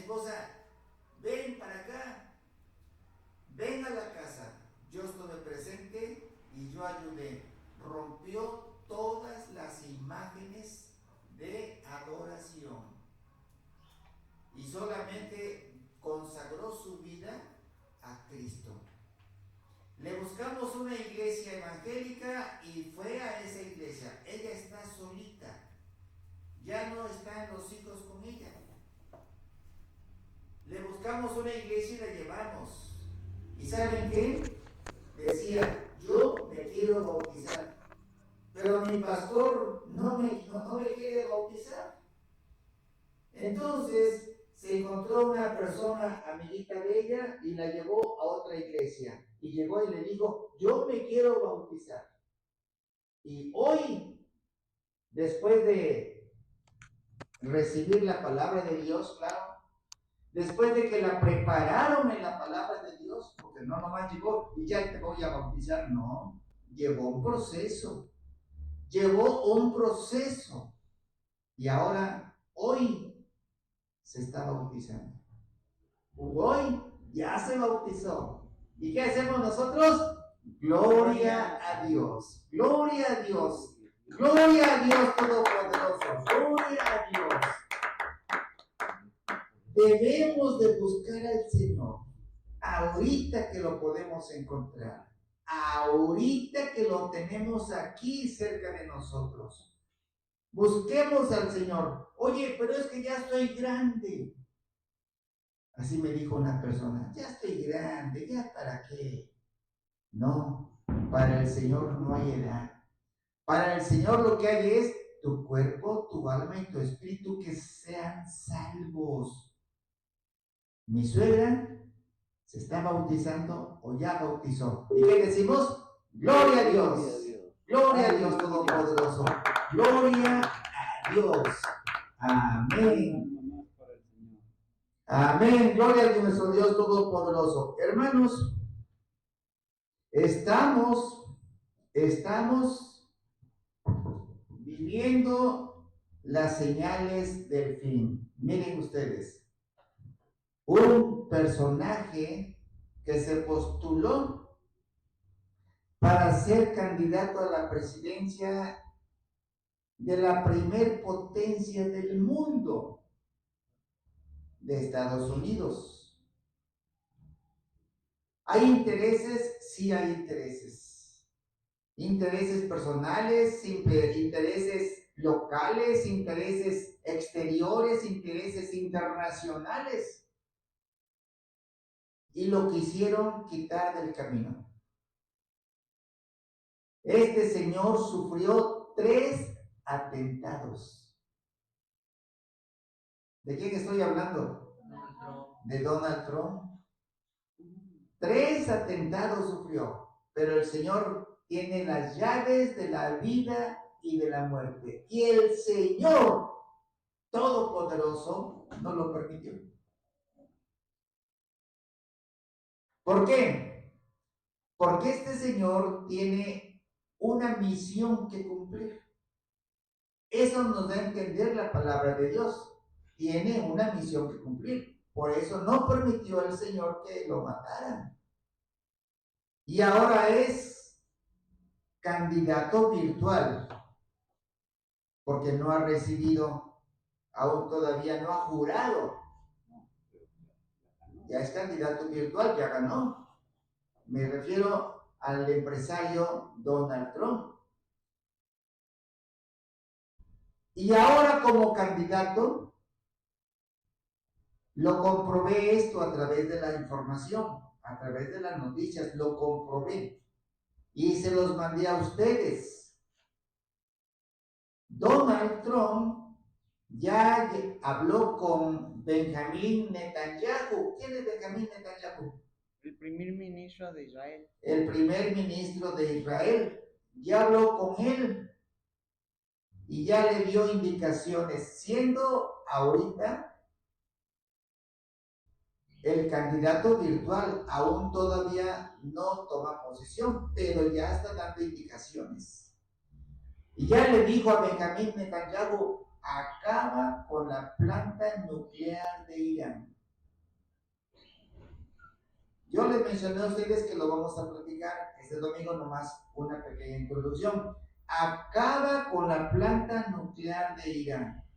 esposa, ven para acá, ven a la casa. Yo estuve presente y yo ayudé. Rompió todas las imágenes de adoración y solamente consagró su vida a Cristo. Le buscamos una iglesia evangélica y fue a esa iglesia. Ella está solita, ya no están los hijos con ella. Le buscamos una iglesia y la llevamos. ¿Y saben qué? Decía, yo me quiero bautizar, pero mi pastor no me quiere bautizar. Entonces se encontró una persona amiguita de ella y la llevó a otra iglesia. Y llegó y le dijo, yo me quiero bautizar. Y hoy, después de recibir la palabra de Dios, claro, después de que la prepararon en la palabra de Dios, porque no nomás llegó y ya te voy a bautizar, no, llevó un proceso, y ahora, hoy, se está bautizando. Hoy ya se bautizó. ¿Y qué hacemos nosotros? Gloria a Dios, gloria a Dios, gloria a Dios Todopoderoso, gloria a Dios. Debemos de buscar al Señor ahorita que lo podemos encontrar, ahorita que lo tenemos aquí cerca de nosotros. Busquemos al Señor. Oye, pero es que ya estoy grande. Así me dijo una persona, ya estoy grande, ¿ya para qué? No, para el Señor no hay edad. Para el Señor lo que hay es tu cuerpo, tu alma y tu espíritu que sean salvos. Mi suegra se está bautizando o ya bautizó. ¿Y qué decimos? Gloria a Dios. Gloria a Dios Todopoderoso. Gloria a Dios. Amén. Amén. Gloria a nuestro Dios Todopoderoso. Hermanos, estamos viviendo las señales del fin. Miren ustedes, un personaje que se postuló para ser candidato a la presidencia de la primer potencia del mundo, de Estados Unidos. ¿Hay intereses? Sí hay intereses. Intereses personales, intereses locales, intereses exteriores, intereses internacionales. Y lo quisieron quitar del camino. Este señor sufrió 3 atentados. ¿De quién estoy hablando? De Donald Trump. 3 atentados sufrió, pero el Señor tiene las llaves de la vida y de la muerte. Y el Señor Todopoderoso no lo permitió. ¿Por qué? Porque este Señor tiene una misión que cumplir. Eso nos da a entender la palabra de Dios. Tiene una misión que cumplir. Por eso no permitió al Señor que lo mataran. Y ahora es candidato virtual, porque no ha recibido, aún todavía no ha jurado. Ya es candidato virtual, ya ganó. Me refiero al empresario Donald Trump. Y ahora como candidato, lo comprobé esto a través de la información, a través de las noticias, lo comprobé. Y se los mandé a ustedes. Donald Trump ya habló con Benjamín Netanyahu. ¿Quién es Benjamín Netanyahu? El primer ministro de Israel. El primer ministro de Israel. Ya habló con él y ya le dio indicaciones, siendo ahorita el candidato virtual. Aún todavía no toma posición, pero ya está dando indicaciones. Y ya le dijo a Benjamín Netanyahu, acaba con la planta nuclear de Irán. Yo les mencioné a ustedes que lo vamos a platicar este domingo, nomás una pequeña introducción. Acaba con la planta nuclear de Irán.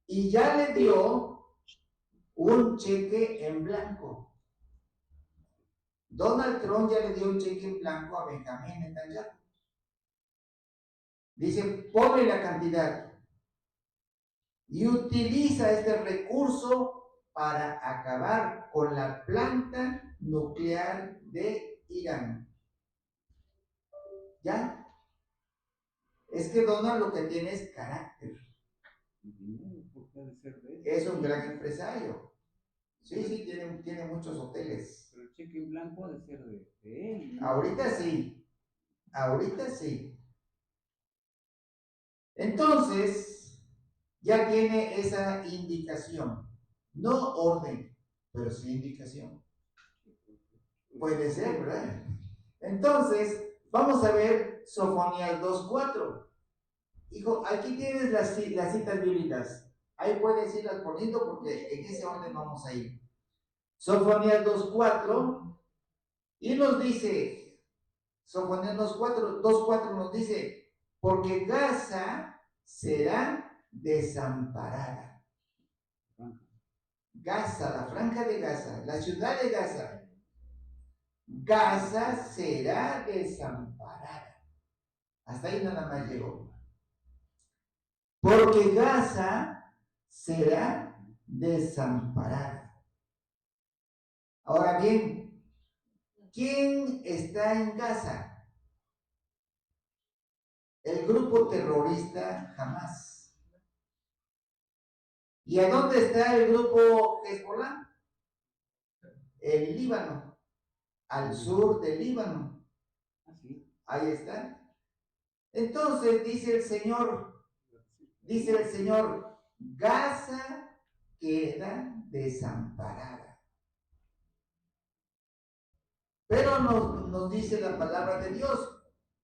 Y ya le dio un cheque en blanco. Donald Trump ya le dio un cheque en blanco a Benjamín Netanyahu. Dice, pone la cantidad y utiliza este recurso para acabar con la planta nuclear de Irán. ¿Ya? Es que Donald lo que tiene es carácter. Es un gran empresario. Sí, sí, tiene muchos hoteles. Pero el cheque en blanco ha de ser de él. Ahorita sí. Ahorita sí. Entonces, ya tiene esa indicación. No orden, pero sí indicación. Puede ser, ¿verdad? Entonces, vamos a ver Sofonías 2:4. Hijo, aquí tienes las citas bíblicas. Ahí puedes irlas poniendo porque en ese orden vamos a ir. Sofonías 2:4 y nos dice, Sofonías 2:4 nos dice, porque Gaza será desamparada. Gaza, la franja de Gaza, la ciudad de Gaza. Gaza será desamparada. Hasta ahí nada más llegó. Porque Gaza será desamparada. Ahora bien, ¿quién está en Gaza? El grupo terrorista Hamas. ¿Y a dónde está el grupo Hezbollah? El Líbano, al sur del Líbano. Ahí está. Entonces dice el Señor, Gaza queda desamparada. Pero nos dice la palabra de Dios.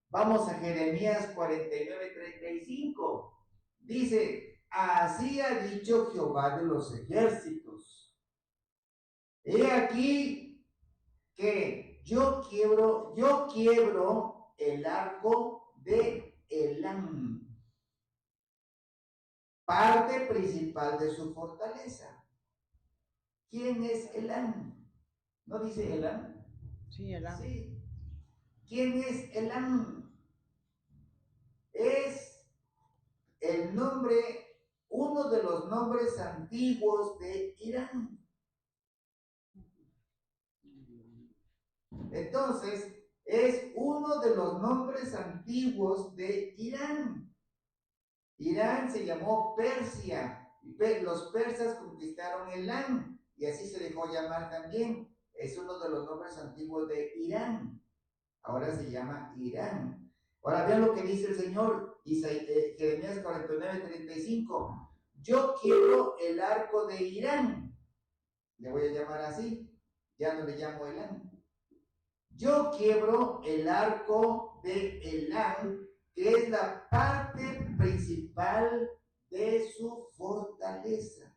Vamos a Jeremías 49:35. Dice, así ha dicho Jehová de los ejércitos. He aquí que yo quiebro el arco de Elam, parte principal de su fortaleza. ¿Quién es Elam? ¿No dice Elam? Sí, Elam. Sí. ¿Quién es Elam? Es el nombre, uno de los nombres antiguos de Irán. Entonces, es uno de los nombres antiguos de Irán. Irán se llamó Persia. Los persas conquistaron Elam y así se dejó llamar también. Es uno de los nombres antiguos de Irán. Ahora se llama Irán. Ahora vean lo que dice el Señor, Jeremías 49:35. Yo quiero el arco de Irán. Le voy a llamar así. Ya no le llamo Elam. Yo quiebro el arco de Elam, que es la parte principal de su fortaleza.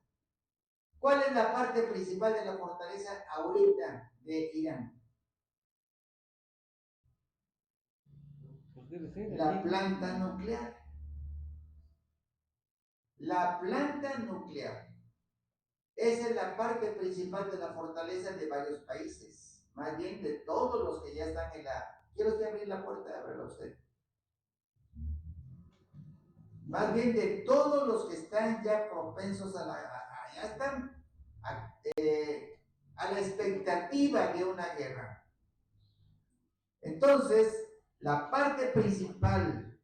¿Cuál es la parte principal de la fortaleza ahorita de Irán? La planta nuclear. La planta nuclear. Esa es la parte principal de la fortaleza de varios países. Más bien de todos los que ya están en la... ¿Quiere usted abrir la puerta? Ábrela usted. Más bien de todos los que están ya propensos ya están a la expectativa de una guerra. Entonces, la parte principal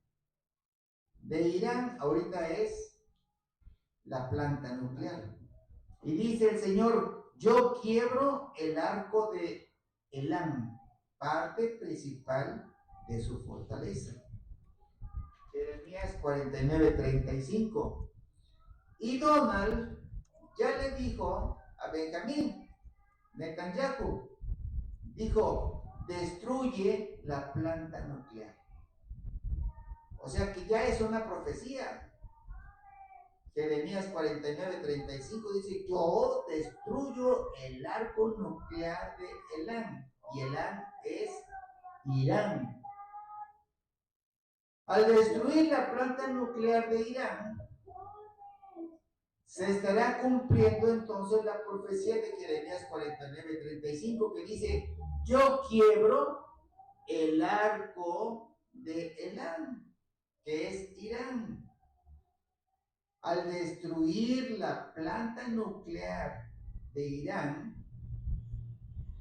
de Irán ahorita es la planta nuclear. Y dice el Señor, yo quiebro el arco de Elam, parte principal de su fortaleza. Jeremías 49:35. Y Donald ya le dijo a Benjamín Netanyahu, dijo, destruye la planta nuclear. O sea que ya es una profecía. Jeremías 49:35 dice, yo destruyo el arco nuclear de Elán. Y Elán es Irán. Al destruir la planta nuclear de Irán, se estará cumpliendo entonces la profecía de Jeremías 49:35 que dice, yo quiebro el arco de Elán, que es Irán. Al destruir la planta nuclear de Irán,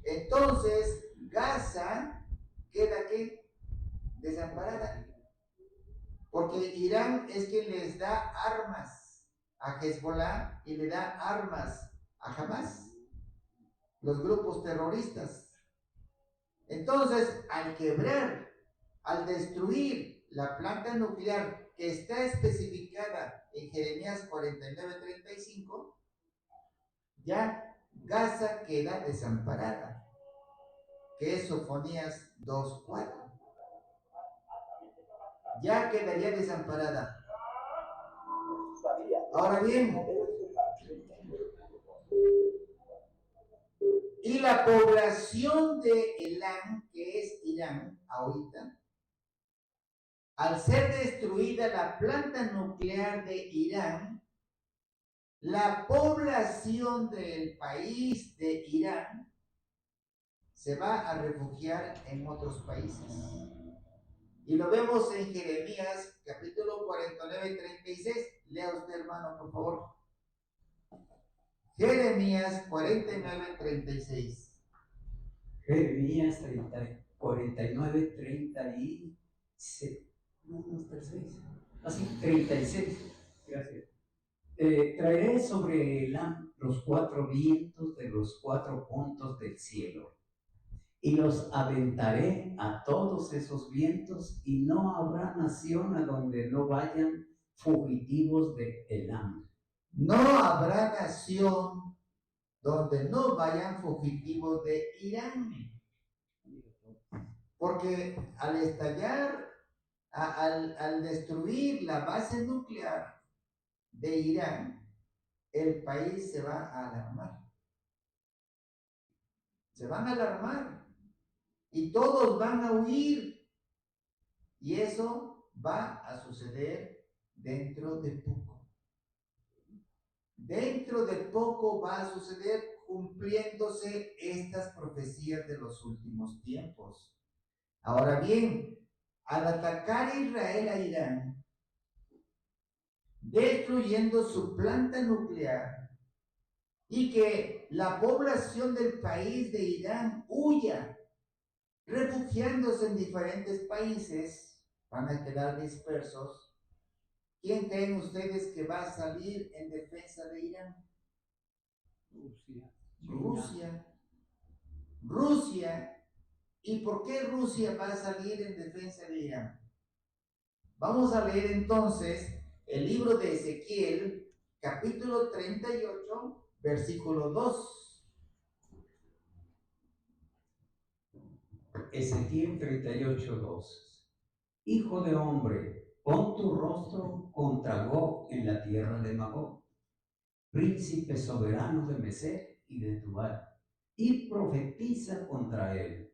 entonces Gaza queda ¿qué? Desamparada. Porque Irán es quien les da armas a Hezbollah y le da armas a Hamas, los grupos terroristas. Entonces, al quebrar, al destruir la planta nuclear que está especificada en Jeremías 49:35, ya Gaza queda desamparada, que es Sofonías 2:4. Ya quedaría desamparada. Ahora bien, y la población de Elán, que es Irán ahorita, al ser destruida la planta nuclear de Irán, la población del país de Irán se va a refugiar en otros países. Y lo vemos en Jeremías capítulo 49:36. Lea usted, hermano, por favor. Jeremías 49:36. Jeremías 49:36. No, no está el 6. Así, 36. Gracias. Traeré sobre Elam los 4 vientos de los 4 puntos del cielo, y los aventaré a todos esos vientos, y no habrá nación a donde no vayan fugitivos de Elam. No habrá nación donde no vayan fugitivos de Irán. Porque al estallar, al destruir la base nuclear de Irán, el país se va a alarmar. Se van a alarmar y todos van a huir. Y eso va a suceder dentro de poco. Dentro de poco va a suceder cumpliéndose estas profecías de los últimos tiempos. Ahora bien, al atacar a Israel a Irán, destruyendo su planta nuclear y que la población del país de Irán huya, refugiándose en diferentes países, van a quedar dispersos. ¿Quién creen ustedes que va a salir en defensa de Irán? Rusia. Rusia. ¿Y por qué Rusia va a salir en defensa de Irán? Vamos a leer entonces el libro de Ezequiel, capítulo 38, versículo 2. Ezequiel 38:2. Hijo de hombre, pon tu rostro contra Gog en la tierra de Magog, príncipe soberano de Mesec y de Tubal, y profetiza contra él.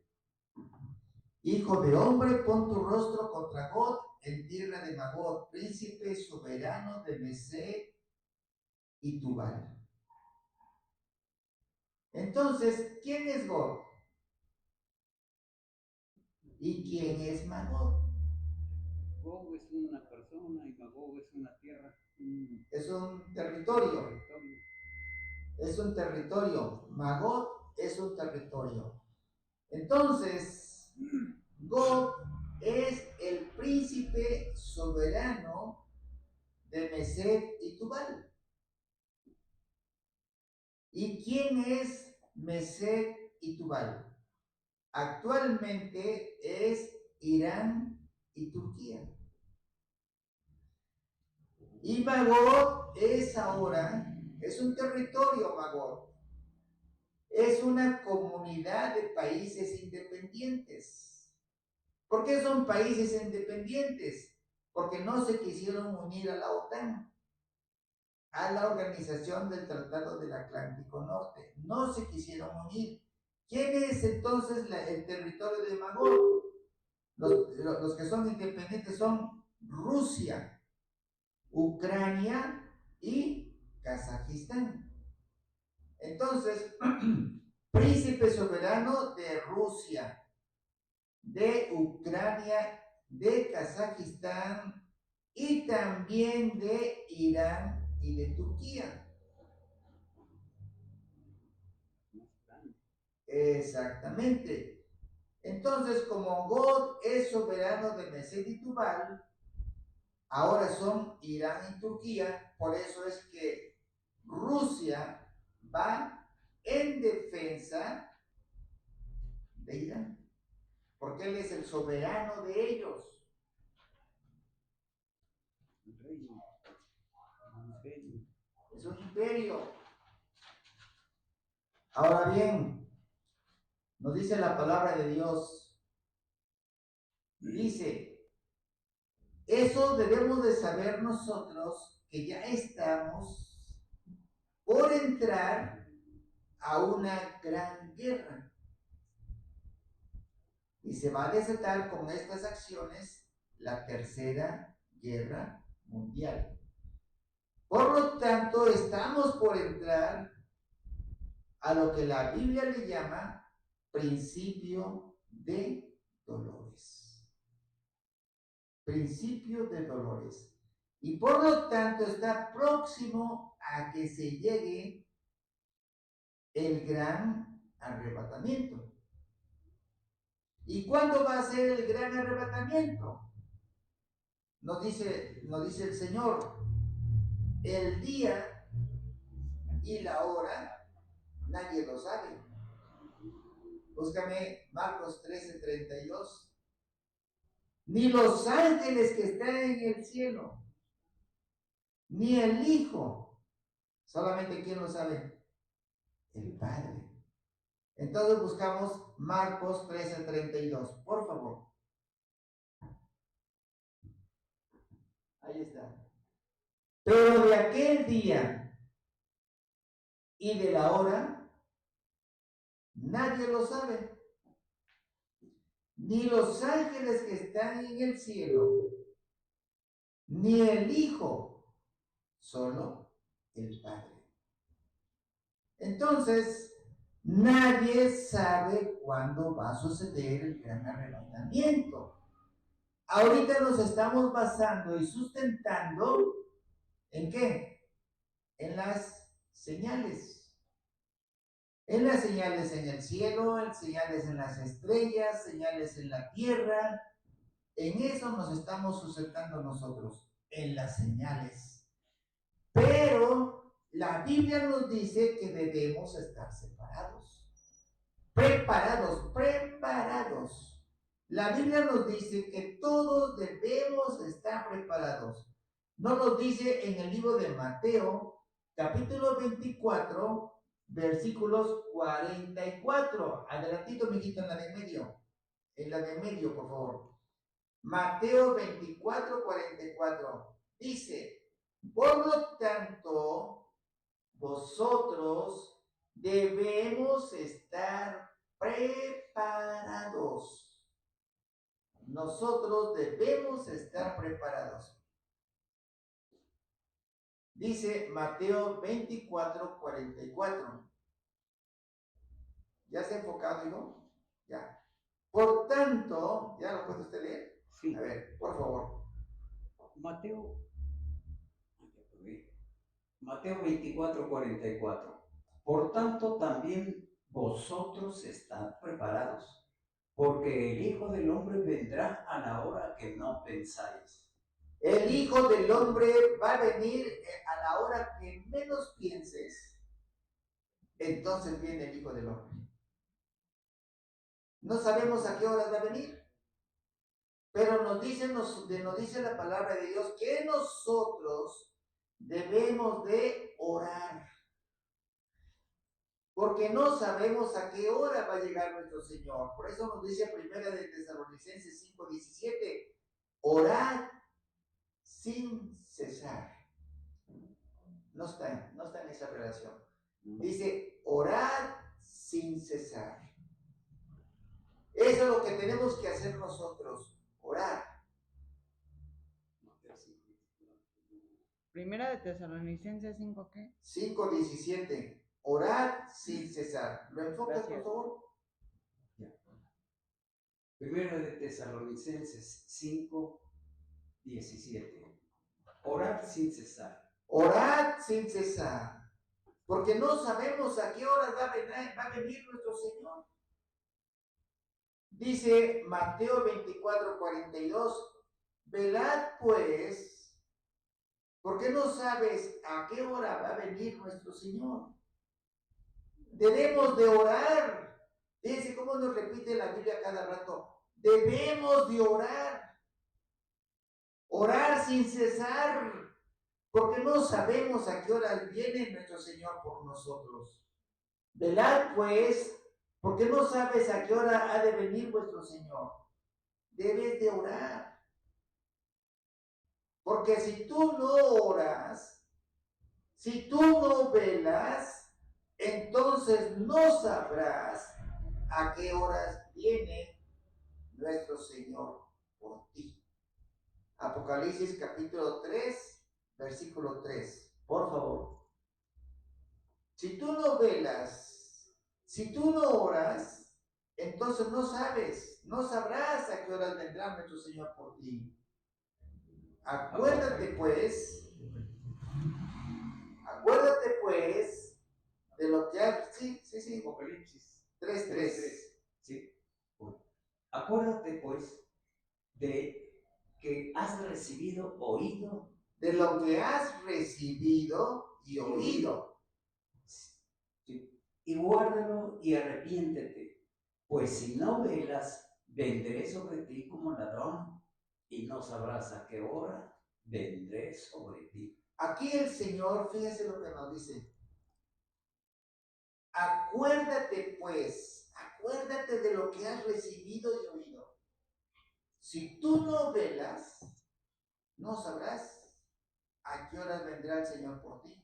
Hijo de hombre, pon tu rostro contra Gog en tierra de Magog, príncipe soberano de Mesec y Tubal. Entonces, ¿quién es Gog? ¿Y quién es Magog? Gog es una persona y Magog es una tierra. Es un territorio. Es un territorio. Magog es un territorio. Entonces, Gog es el príncipe soberano de Mesec y Tubal. ¿Y quién es Mesec y Tubal? Actualmente es Irán y Turquía. Y Magog es ahora, es un territorio Magog. Es una comunidad de países independientes. ¿Por qué son países independientes? Porque no se quisieron unir a la OTAN. a la organización del Tratado del Atlántico Norte. No se quisieron unir. ¿Quién es entonces el territorio de Magog? Los que son independientes son Rusia, Ucrania y Kazajistán. Entonces, príncipe soberano de Rusia, de Ucrania, de Kazajistán y también de Irán y de Turquía. Exactamente. Entonces, como God es soberano de Mesed y Tubal, ahora son Irán y Turquía, por eso es que Rusia va en defensa de Irán, porque él es el soberano de ellos. Es un imperio. Ahora bien, nos dice la palabra de Dios, dice, eso debemos de saber nosotros, que ya estamos por entrar a una gran guerra. Y se va a desatar con estas acciones la tercera guerra mundial. Por lo tanto, estamos por entrar a lo que la Biblia le llama principio de dolores. Principio de dolores. Y por lo tanto está próximo a que se llegue el gran arrebatamiento. ¿Y cuándo va a ser el gran arrebatamiento? Nos dice el Señor, el día y la hora nadie lo sabe. Búscame Marcos 13:32. Ni los ángeles que están en el cielo, ni el Hijo, solamente ¿quién lo sabe? El Padre. Entonces buscamos Marcos 13:32, por favor. Ahí está. Pero de aquel día y de la hora, nadie lo sabe. Ni los ángeles que están en el cielo, ni el Hijo, solo el Padre. Entonces, nadie sabe cuándo va a suceder el gran arrebatamiento. Ahorita nos estamos basando y sustentando ¿en qué? En las señales. En las señales en el cielo, en señales en las estrellas, señales en la tierra. En eso nos estamos sustentando nosotros, en las señales. Pero la Biblia nos dice que debemos estar separados. Preparados. La Biblia nos dice que todos debemos estar preparados. Nos lo dice en el libro de Mateo, capítulo 24, versículos 44. Adelantito, mijito, en la de medio. En la de medio, por favor. Mateo 24, 44. Dice, por lo tanto, vosotros debemos estar preparados. Nosotros debemos estar preparados. Dice Mateo 24, 44. ¿Ya se ha enfocado, hijo? Ya. Por tanto, ¿ya lo puede usted leer? Sí. A ver, por favor. Mateo 24, 44. Por tanto, también vosotros estad preparados, porque el Hijo del Hombre vendrá a la hora que no pensáis. El Hijo del Hombre va a venir a la hora que menos pienses. Entonces viene el Hijo del Hombre. No sabemos a qué horas va a venir, pero nos dice la palabra de Dios que nosotros debemos de orar, porque no sabemos a qué hora va a llegar nuestro Señor. Por eso nos dice Primera de Tesalonicenses 5:17, orad sin cesar. No está en esa relación. Dice, orad sin cesar. Eso es lo que tenemos que hacer nosotros, orar. Primera de Tesalonicenses 5, ¿qué? 5:17. Orad sin cesar. ¿Lo enfocas, por Gracias. favor? Primero de Tesalonicenses 5:17. Orar sin cesar. Orad sin cesar. Porque no sabemos a qué hora va a venir nuestro Señor. Dice Mateo 24:42. Velad pues, porque no sabes a qué hora va a venir nuestro Señor. Debemos de orar. Fíjense cómo nos repite la Biblia cada rato. Debemos de orar. Orar sin cesar. Porque no sabemos a qué hora viene nuestro Señor por nosotros. Velad pues, porque no sabes a qué hora ha de venir vuestro Señor. Debes de orar. Porque si tú no oras, si tú no velas, entonces no sabrás a qué horas viene nuestro Señor por ti. Apocalipsis capítulo 3, versículo 3. Por favor. Si tú no velas, si tú no oras, entonces no sabrás a qué horas vendrá nuestro Señor por ti. Acuérdate pues de lo que hay. Sí. Apocalipsis 3:3. Sí. Acuérdate pues de que has recibido, oído. De lo que has recibido y oído. Sí. Y guárdalo y arrepiéntete, pues si no velas, vendré sobre ti como ladrón y no sabrás a qué hora vendré sobre ti. Aquí el Señor, fíjese lo que nos dice. Acuérdate pues, acuérdate de lo que has recibido y oído. Si tú no velas, no sabrás a qué horas vendrá el Señor por ti.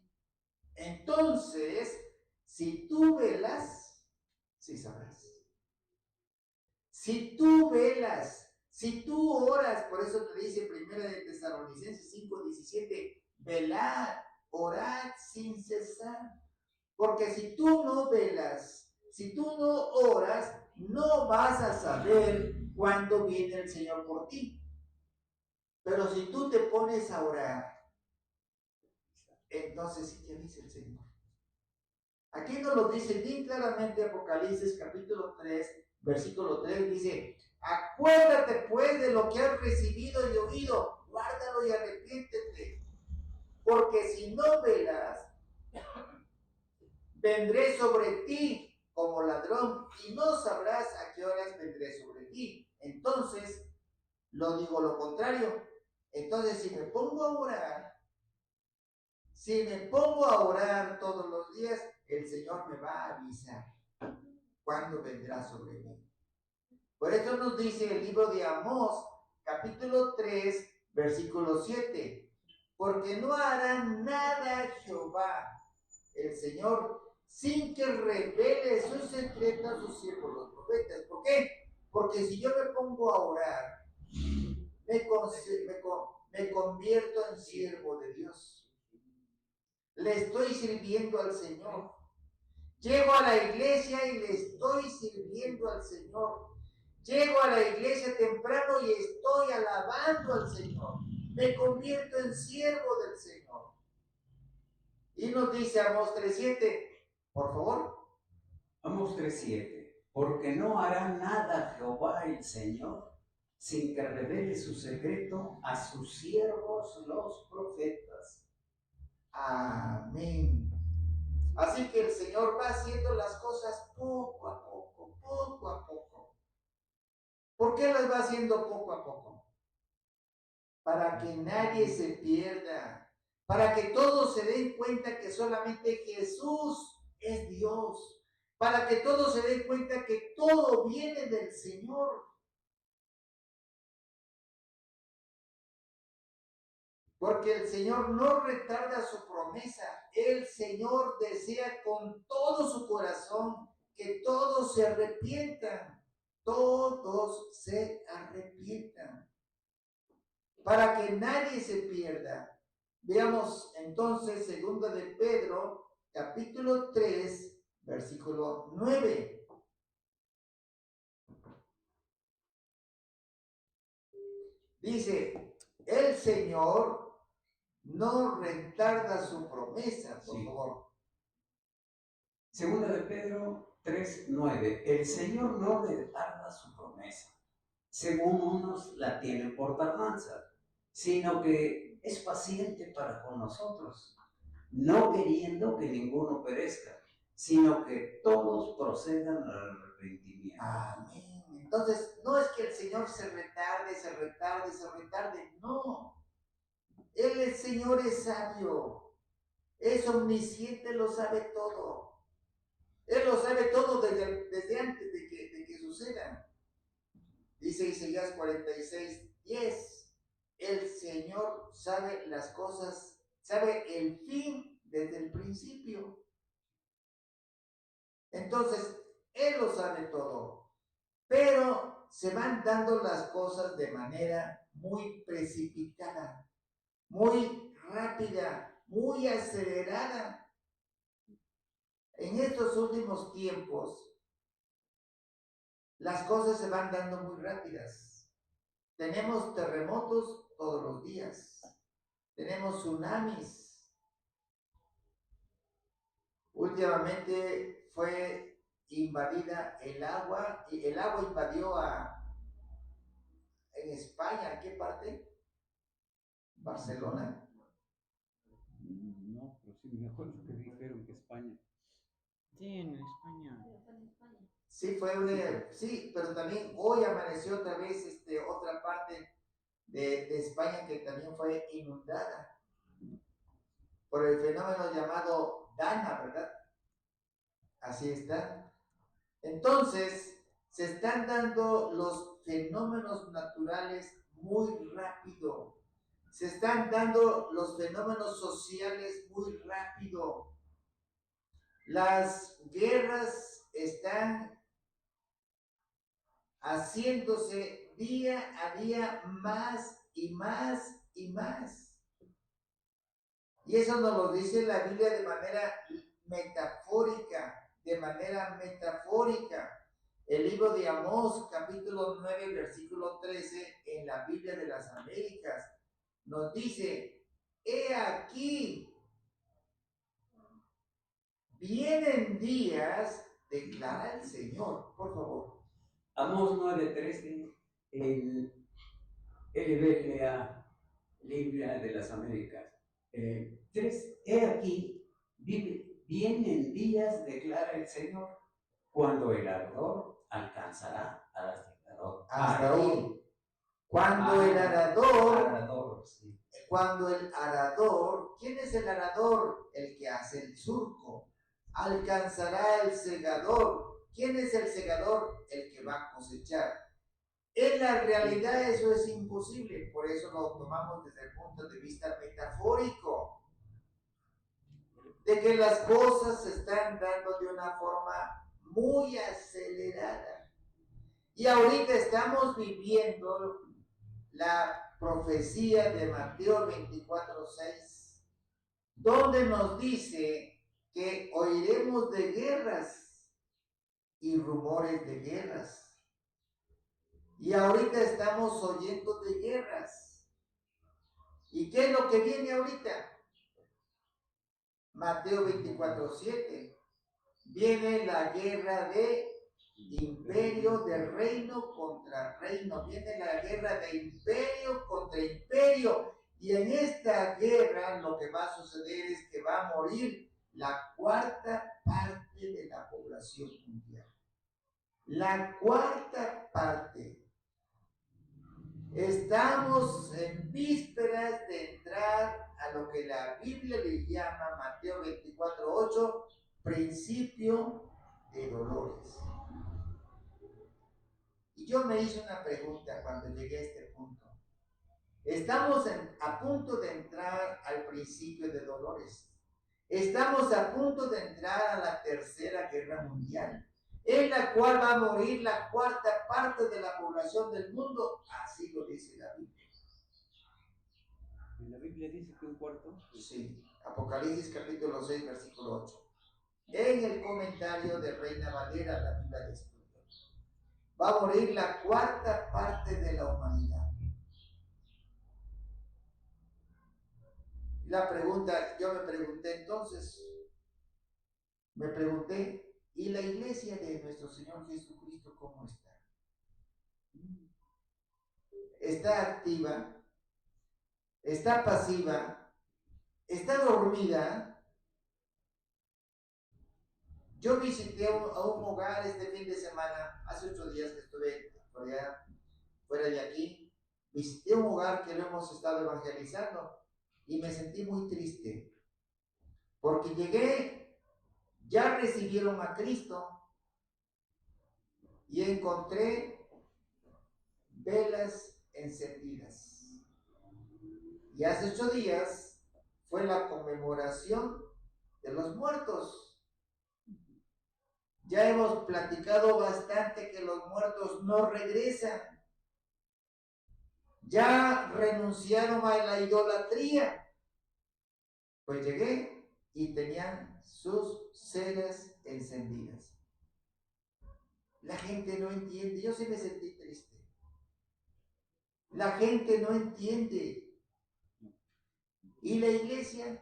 Entonces, si tú velas, sí sabrás. Si tú velas, si tú oras, por eso te dice Primera de Tesalonicenses 5:17, velad, orad sin cesar. Porque si tú no velas, si tú no oras, no vas a saber cuándo viene el Señor por ti. Pero si tú te pones a orar, entonces sí te avisa el Señor. Aquí nos lo dice bien claramente Apocalipsis capítulo 3, versículo 3, dice, acuérdate pues de lo que has recibido y oído, guárdalo y arrepiéntete, porque si no velas, vendré sobre ti como ladrón y no sabrás a qué horas vendré sobre ti. Entonces, lo digo lo contrario. Entonces, si me pongo a orar todos los días, el Señor me va a avisar cuándo vendrá sobre mí. Por eso nos dice el libro de Amós, capítulo 3, versículo 7. Porque no hará nada Jehová, el Señor, sin que revele sus secretos a sus siervos, los profetas. ¿Por qué? Porque si yo me pongo a orar, me convierto en siervo de Dios. Le estoy sirviendo al Señor. Llego a la iglesia y le estoy sirviendo al Señor. Llego a la iglesia temprano y estoy alabando al Señor. Me convierto en siervo del Señor. Y nos dice Amós 3:7, por favor. Amós 3:7. Porque no hará nada Jehová el Señor sin que revele su secreto a sus siervos los profetas. Amén. Así que el Señor va haciendo las cosas poco a poco, poco a poco. ¿Por qué las va haciendo poco a poco? Para que nadie se pierda, para que todos se den cuenta que solamente Jesús es Dios, para que todos se den cuenta que todo viene del Señor. Porque el Señor no retarda su promesa. El Señor desea con todo su corazón que todos se arrepientan. Todos se arrepientan. Para que nadie se pierda. Veamos entonces 2 de Pedro, capítulo 3, versículo 9. Dice, el Señor no retarda su promesa, por favor. Segunda de Pedro 3:9. El Señor no retarda su promesa, según unos la tienen por tardanza, sino que es paciente para con nosotros, no queriendo que ninguno perezca, sino que todos procedan al arrepentimiento. Amén. Entonces, no es que el Señor se retarde, no. El Señor es sabio, es omnisciente, lo sabe todo. Él lo sabe todo desde antes de que sucedan. Dice Isaías 46:10, el Señor sabe las cosas, sabe el fin desde el principio. Entonces, Él lo sabe todo, pero se van dando las cosas de manera muy precipitada, muy rápida, muy acelerada. En estos últimos tiempos, las cosas se van dando muy rápidas. Tenemos terremotos todos los días. Tenemos tsunamis. Últimamente fue invadida el agua, y el agua invadió en España. ¿En qué parte? ¿Barcelona? No, pero sí me acuerdo que dijeron que España. Sí, en España. Sí, sí, pero también hoy amaneció otra vez otra parte de España que también fue inundada por el fenómeno llamado Dana, ¿verdad? Así está. Entonces, se están dando los fenómenos naturales muy rápido. Se están dando los fenómenos sociales muy rápido. Las guerras están haciéndose día a día más y más y más. Y eso nos lo dice la Biblia de manera metafórica, El libro de Amós, capítulo 9, versículo 13, en la Biblia de las Américas, nos dice, he aquí, vienen días, declara el Señor, por favor. Amós 9:13, el LBLA, Biblia de las Américas. 3, he aquí, vienen días, declara el Señor, cuando el ardor alcanzará al arador. Hasta ahí. Cuando el arador, sí. Cuando el arador, ¿quién es el arador? El que hace el surco. Alcanzará el segador. ¿Quién es el segador? El que va a cosechar. En la realidad eso es imposible, por eso lo tomamos desde el punto de vista metafórico, de que las cosas se están dando de una forma muy acelerada. Y ahorita estamos viviendo la profecía de Mateo 24:6, donde nos dice que oiremos de guerras y rumores de guerras. Y ahorita estamos oyendo de guerras. ¿Y qué es lo que viene ahorita? Mateo 24:7. Viene la guerra de imperio, de reino contra reino. Viene la guerra de imperio contra imperio. Y en esta guerra lo que va a suceder es que va a morir la cuarta parte de la población mundial. La cuarta parte. Estamos en vísperas de entrar a lo que la Biblia le llama, Mateo 24:8, principio de dolores. Y yo me hice una pregunta cuando llegué a este punto. Estamos a punto de entrar al principio de dolores. Estamos a punto de entrar a la Tercera Guerra Mundial, en la cual va a morir la cuarta parte de la población del mundo. Así lo dice la Biblia. ¿En la Biblia dice que un cuarto? Sí, Apocalipsis capítulo 6, versículo 8. En el comentario de Reina Valera, la Biblia de estudio, va a morir la cuarta parte de la humanidad. La pregunta, yo me pregunté entonces, ¿y la iglesia de nuestro Señor Jesucristo cómo está? ¿Está activa? ¿Está pasiva? ¿Está dormida? Yo visité a un hogar este fin de semana, hace 8 días que estuve fuera de aquí. Visité un hogar que lo hemos estado evangelizando y me sentí muy triste, porque llegué, ya recibieron a Cristo y encontré velas encendidas. Y hace 8 días fue la conmemoración de los muertos. Ya hemos platicado bastante que los muertos no regresan. Ya renunciaron a la idolatría. Pues llegué y tenían sus ceras encendidas. La gente no entiende. Yo sí me sentí triste. La gente no entiende. ¿Y la iglesia?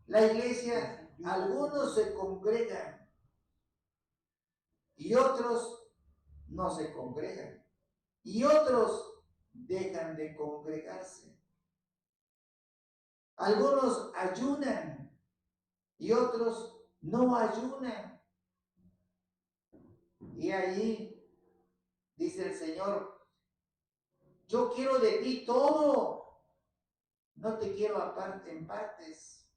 La iglesia, algunos se congregan y otros no se congregan. Y otros dejan de congregarse. Algunos ayunan y otros no ayunan. Y ahí dice el Señor, yo quiero de ti todo, no te quiero aparte en partes.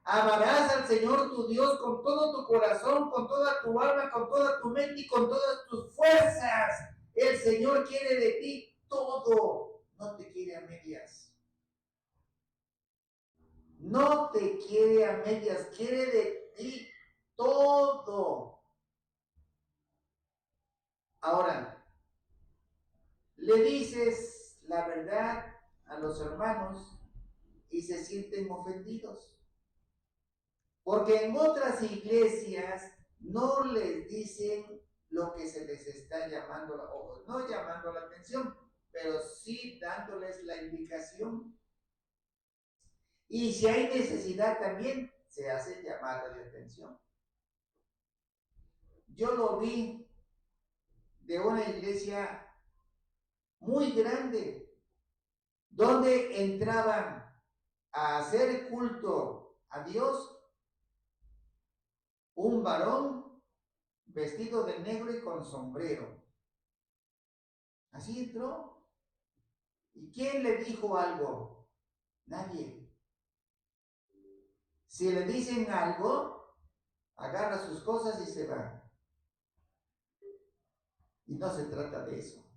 Amarás al Señor tu Dios con todo tu corazón, con toda tu alma, con toda tu mente y con todas tus fuerzas. El Señor quiere de ti todo, no te quiere a medias. No te quiere a medias, quiere de ti todo. Ahora, le dices la verdad a los hermanos y se sienten ofendidos. Porque en otras iglesias no les dicen lo que se les está llamando, o no llamando la atención, pero sí dándoles la indicación. Y si hay necesidad también, se hace llamada de atención. Yo lo vi de una iglesia muy grande, donde entraban a hacer culto a Dios un varón vestido de negro y con sombrero. Así entró. ¿Y quién le dijo algo? Nadie. Si le dicen algo, agarra sus cosas y se va. Y no se trata de eso.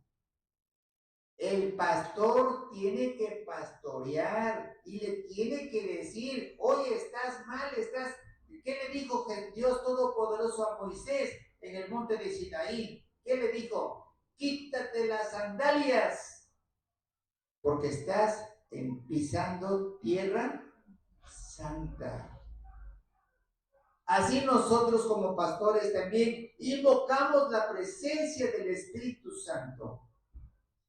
El pastor tiene que pastorear y le tiene que decir, oye, estás mal, estás... ¿Qué le dijo Dios Todopoderoso a Moisés en el monte de Sinaí? ¿Qué le dijo? Quítate las sandalias, porque estás pisando tierra santa. Así nosotros como pastores también invocamos la presencia del Espíritu Santo.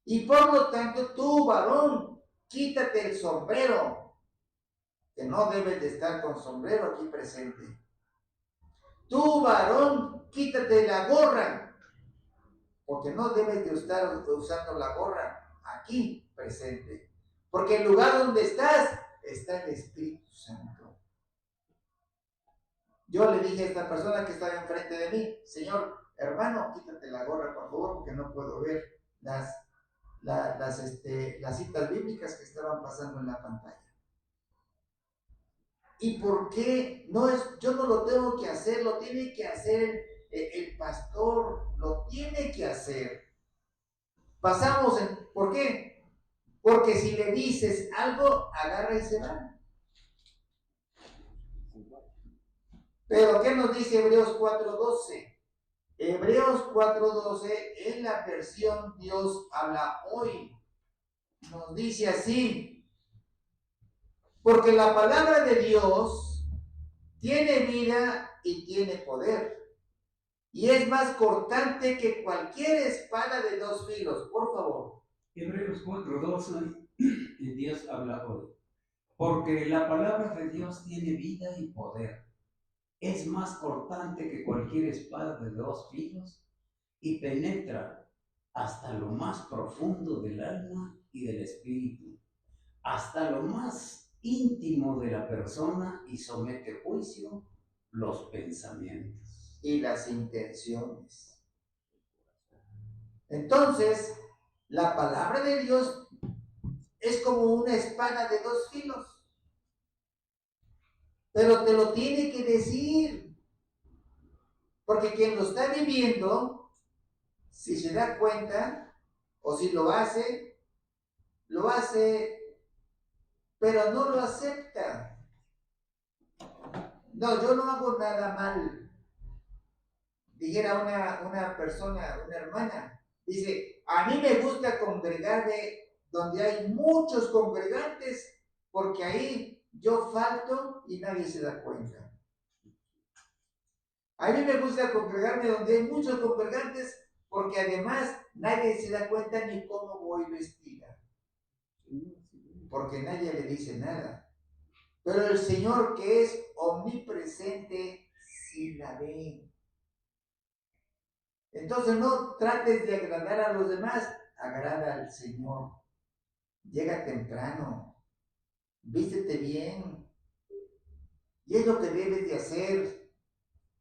Y por lo tanto, tú, varón, quítate el sombrero, que no debes de estar con sombrero aquí presente. Tú, varón, quítate la gorra, porque no debes de estar usando la gorra aquí presente. Porque el lugar donde estás, está el Espíritu Santo. Yo le dije a esta persona que estaba enfrente de mí, Señor, hermano, quítate la gorra, por favor, porque no puedo ver las citas bíblicas que estaban pasando en la pantalla. ¿Y por qué? Yo no lo tengo que hacer, lo tiene que hacer el pastor, lo tiene que hacer. ¿Por qué? Porque si le dices algo, agarra y se va. Pero ¿qué nos dice Hebreos 4:12? Hebreos 4:12 es la versión Dios habla hoy. Nos dice así: porque la palabra de Dios tiene vida y tiene poder, y es más cortante que cualquier espada de 2 filos. Por favor. Hebreos 4:12, y Dios habla hoy. Porque la palabra de Dios tiene vida y poder. Es más cortante que cualquier espada de 2 filos y penetra hasta lo más profundo del alma y del espíritu, hasta lo más íntimo de la persona, y somete a juicio los pensamientos y las intenciones. Entonces, la palabra de Dios es como una espada de 2 filos. Pero te lo tiene que decir. Porque quien lo está viviendo, si se da cuenta o si lo hace, pero no lo acepta. No, yo no hago nada mal. Dijera una persona, una hermana, dice, a mí me gusta congregarme donde hay muchos congregantes, porque ahí yo falto y nadie se da cuenta. A mí me gusta congregarme donde hay muchos congregantes, porque además nadie se da cuenta ni cómo voy vestida, porque nadie le dice nada. Pero el Señor, que es omnipresente, sí la ve. Entonces no trates de agradar a los demás, agrada al Señor. Llega temprano, vístete bien, y es lo que debes de hacer.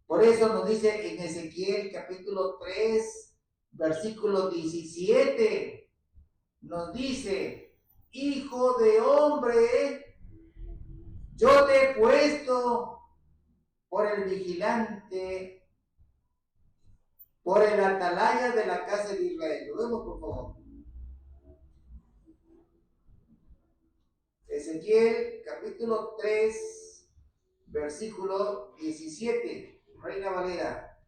Por eso nos dice en Ezequiel capítulo 3, versículo 17, nos dice, hijo de hombre, yo te he puesto por el vigilante, por el atalaya de la casa de Israel. Lo vemos, por favor. Ezequiel capítulo 3, versículo 17, Reina Valera.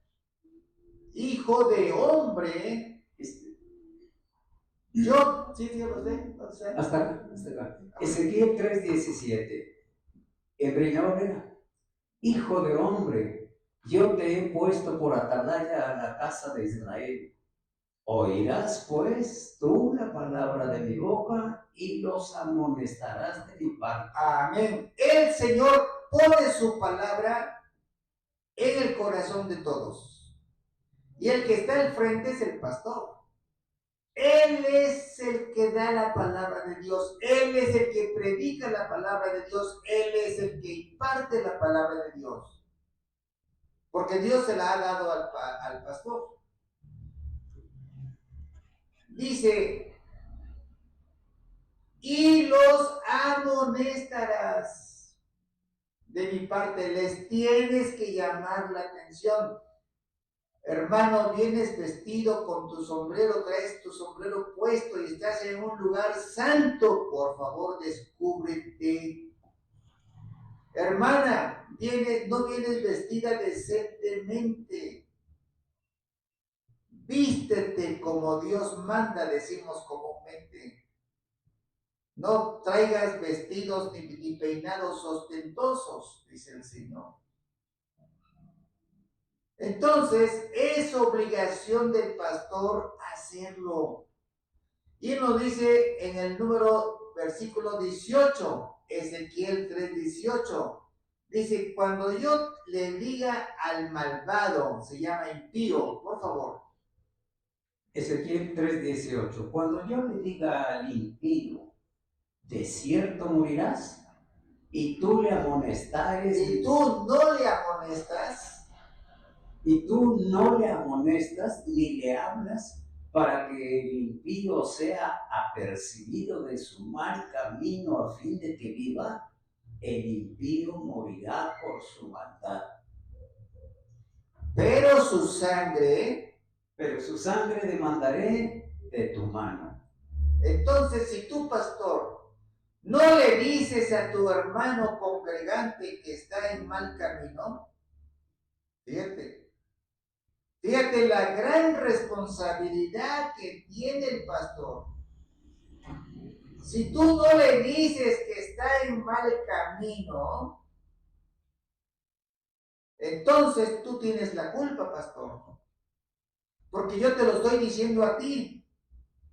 Hijo de hombre, yo, sí, lo sé. Hasta acá. Ezequiel 3:17, en Reina Valera. Hijo de hombre, yo te he puesto por atalaya a la casa de Israel. Oirás pues tú la palabra de mi boca y los amonestarás de mi parte. Amén. El Señor pone su palabra en el corazón de todos. Y el que está al frente es el pastor. Él es el que da la palabra de Dios. Él es el que predica la palabra de Dios. Él es el que imparte la palabra de Dios. Porque Dios se la ha dado al pastor. Dice, y los amonestarás. De mi parte, les tienes que llamar la atención. Hermano, vienes vestido con tu sombrero, traes tu sombrero puesto y estás en un lugar santo. Por favor, descúbrete. Hermana, no vienes vestida decentemente. Vístete como Dios manda, decimos comúnmente. No traigas vestidos ni peinados ostentosos, dice el Señor. Entonces, es obligación del pastor hacerlo. Y nos dice en el versículo 18, Ezequiel 3:18, dice, cuando yo le diga al malvado, se llama impío, por favor. Ezequiel 3:18, cuando yo le diga al impío, de cierto morirás, y tú le amonestares. Y tú no le amonestas. Y tú no le amonestas ni le hablas para que el impío sea apercibido de su mal camino a fin de que viva, el impío morirá por su maldad. Pero su sangre demandaré de tu mano. Entonces, si tú, pastor, no le dices a tu hermano congregante que está en mal camino, fíjate, fíjate la gran responsabilidad que tiene el pastor. Si tú no le dices que está en mal camino, entonces tú tienes la culpa, pastor. Porque yo te lo estoy diciendo a ti,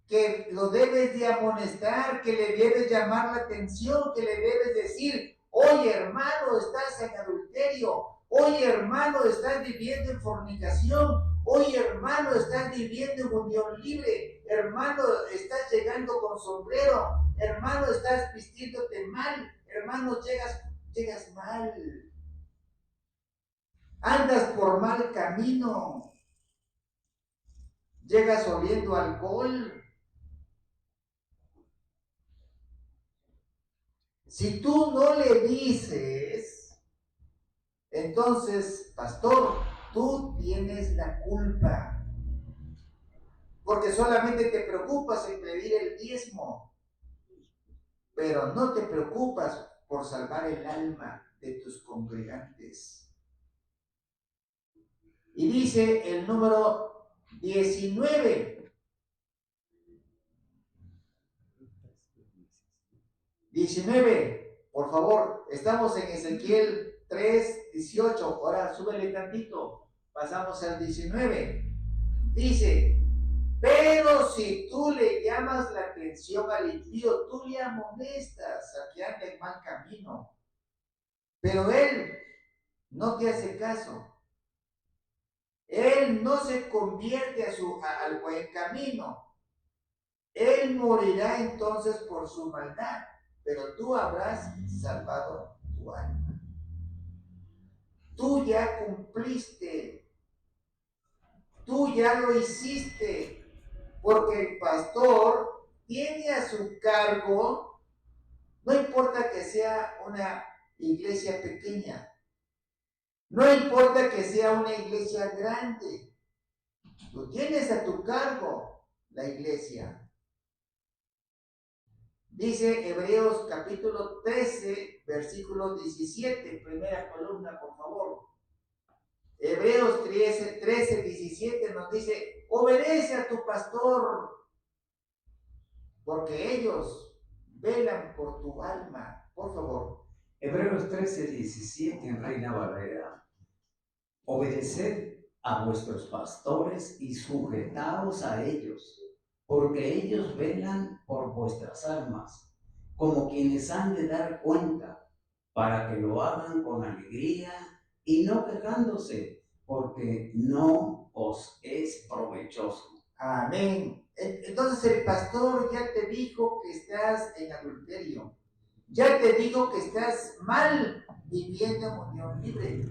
que lo debes de amonestar, que le debes llamar la atención, que le debes decir, oye hermano, estás en adulterio, oye hermano, estás viviendo en fornicación, oye hermano, estás viviendo en unión libre, hermano, estás llegando con sombrero, hermano, estás vistiéndote mal, hermano, llegas mal, andas por mal camino, llegas oliendo alcohol. Si tú no le dices, entonces, pastor, tú tienes la culpa, porque solamente te preocupas en pedir el diezmo, pero no te preocupas por salvar el alma de tus congregantes. Y dice el número 19. 19, por favor, estamos en Ezequiel 3:18. Ahora súbele tantito, pasamos al 19. Dice, pero si tú le llamas la atención al impío, tú le amonestas a que anda en mal camino, pero él no te hace caso. Él no se convierte al buen camino. Él morirá entonces por su maldad, pero tú habrás salvado tu alma. Tú ya cumpliste, tú ya lo hiciste, porque el pastor tiene a su cargo, no importa que sea una iglesia pequeña, no importa que sea una iglesia grande, tú tienes a tu cargo la iglesia. Dice Hebreos capítulo 13, versículo 17, primera columna, por favor. Hebreos 13, 17 nos dice, obedece a tu pastor, porque ellos velan por tu alma. Por favor. Hebreos 13, 17 en Reina Valera. Obedeced a vuestros pastores y sujetaos a ellos, porque ellos velan por vuestras almas, como quienes han de dar cuenta, para que lo hagan con alegría y no quejándose, porque no os es provechoso. Amén. Entonces el pastor ya te dijo que estás en adulterio, ya te dijo que estás mal viviendo en unión libre.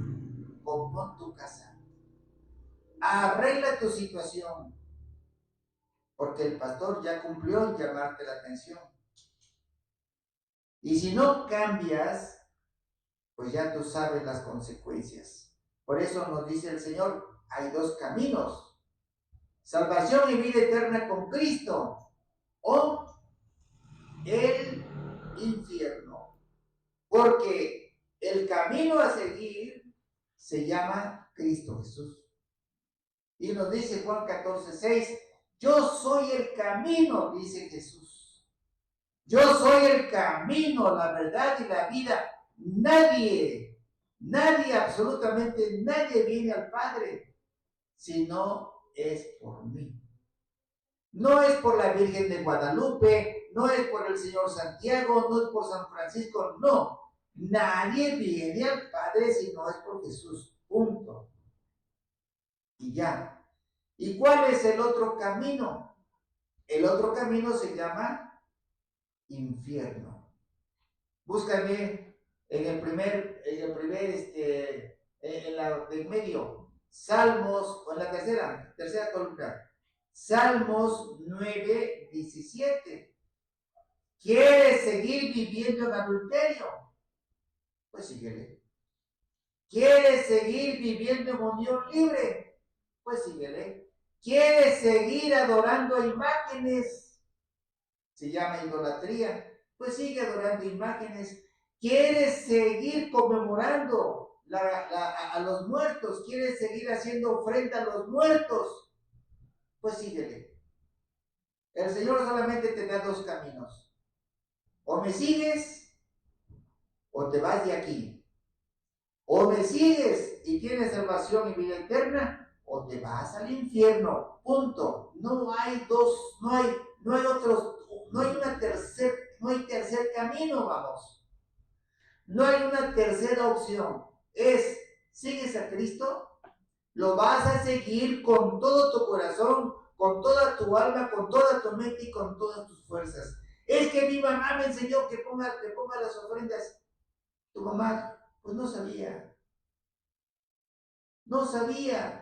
Compón tu casa, arregla tu situación, porque el pastor ya cumplió en llamarte la atención. Y si no cambias, pues ya tú sabes las consecuencias. Por eso nos dice el Señor, hay dos caminos: salvación y vida eterna con Cristo, o el infierno. Porque el camino a seguir se llama Cristo Jesús. Y nos dice Juan 14:6, yo soy el camino, dice Jesús. Yo soy el camino, la verdad y la vida. Nadie, absolutamente nadie viene al Padre si no es por mí. No es por la Virgen de Guadalupe, no es por el Señor Santiago, no es por San Francisco, no. Nadie viene al Padre si no es por Jesús. Punto. Y ya. ¿Y cuál es el otro camino? El otro camino se llama infierno. Búscame en la del medio, Salmos, o en la tercera columna, Salmos 9:17. ¿Quieres seguir viviendo en adulterio? Pues síguele. ¿Quieres seguir viviendo en unión libre? Pues síguele. ¿Quieres seguir adorando a imágenes? se llama idolatría, pues sigue adorando imágenes. ¿Quieres seguir conmemorando a los muertos? ¿Quieres seguir haciendo ofrenda a los muertos? Pues síguele. El Señor solamente te da dos caminos. O me sigues o te vas de aquí. O me sigues y tienes salvación y vida eterna, o te vas al infierno. Punto. No hay dos, no hay otros, no hay tercer camino, vamos. No hay una tercera opción. ¿Sigues a Cristo? Lo vas a seguir con todo tu corazón, con toda tu alma, con toda tu mente y con todas tus fuerzas. Es que mi mamá me enseñó que ponga las ofrendas. Tu mamá, pues no sabía. No sabía.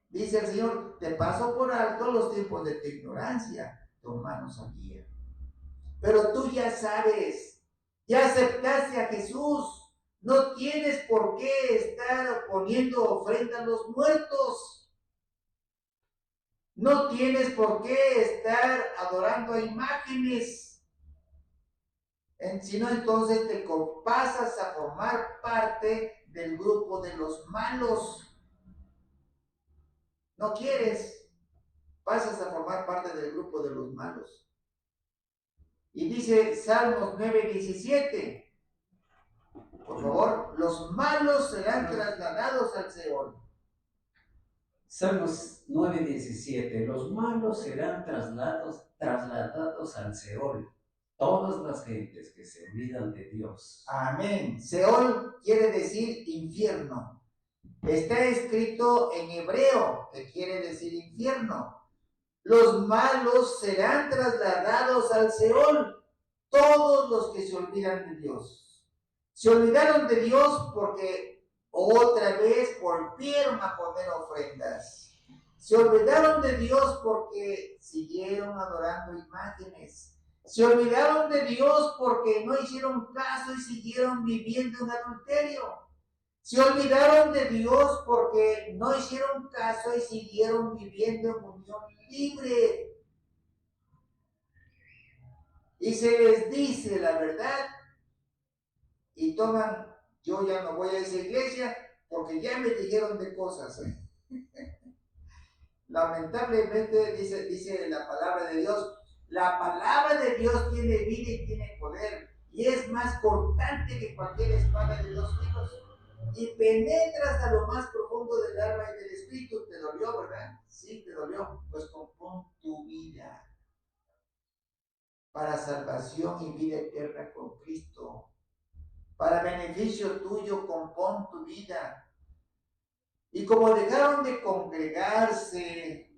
Dice el Señor, te paso por alto los tiempos de tu ignorancia. Tu mamá no sabía. Pero tú ya sabes, ya aceptaste a Jesús. No tienes por qué estar poniendo ofrenda a los muertos. No tienes por qué estar adorando a imágenes. Sino entonces te pasas a formar parte del grupo de los malos. No quieres, pasas a formar parte del grupo de los malos. Y dice Salmos 9:17, por favor, los malos serán trasladados al Seol. Salmos 9:17, los malos serán trasladados al Seol, todas las gentes que se olvidan de Dios. Amén. Seol quiere decir infierno. Está escrito en hebreo, que quiere decir infierno. Los malos serán trasladados al Seol, todos los que se olvidan de Dios. Se olvidaron de Dios porque otra vez volvieron a poner ofrendas. Se olvidaron de Dios porque siguieron adorando imágenes. Se olvidaron de Dios porque no hicieron caso y siguieron viviendo en adulterio. Se olvidaron de Dios porque no hicieron caso y siguieron viviendo en unión libre. Y se les dice la verdad y toman, yo ya no voy a esa iglesia porque ya me dijeron de cosas. Lamentablemente dice la palabra de Dios, la palabra de Dios tiene vida y tiene poder y es más cortante que cualquier espada de dos filos y penetra hasta lo más profundo del alma y del espíritu. ¿Te dolió, verdad? Sí, te dolió. Pues compón tu vida para salvación y vida eterna con Cristo. Para beneficio tuyo, compón tu vida. Y como dejaron de congregarse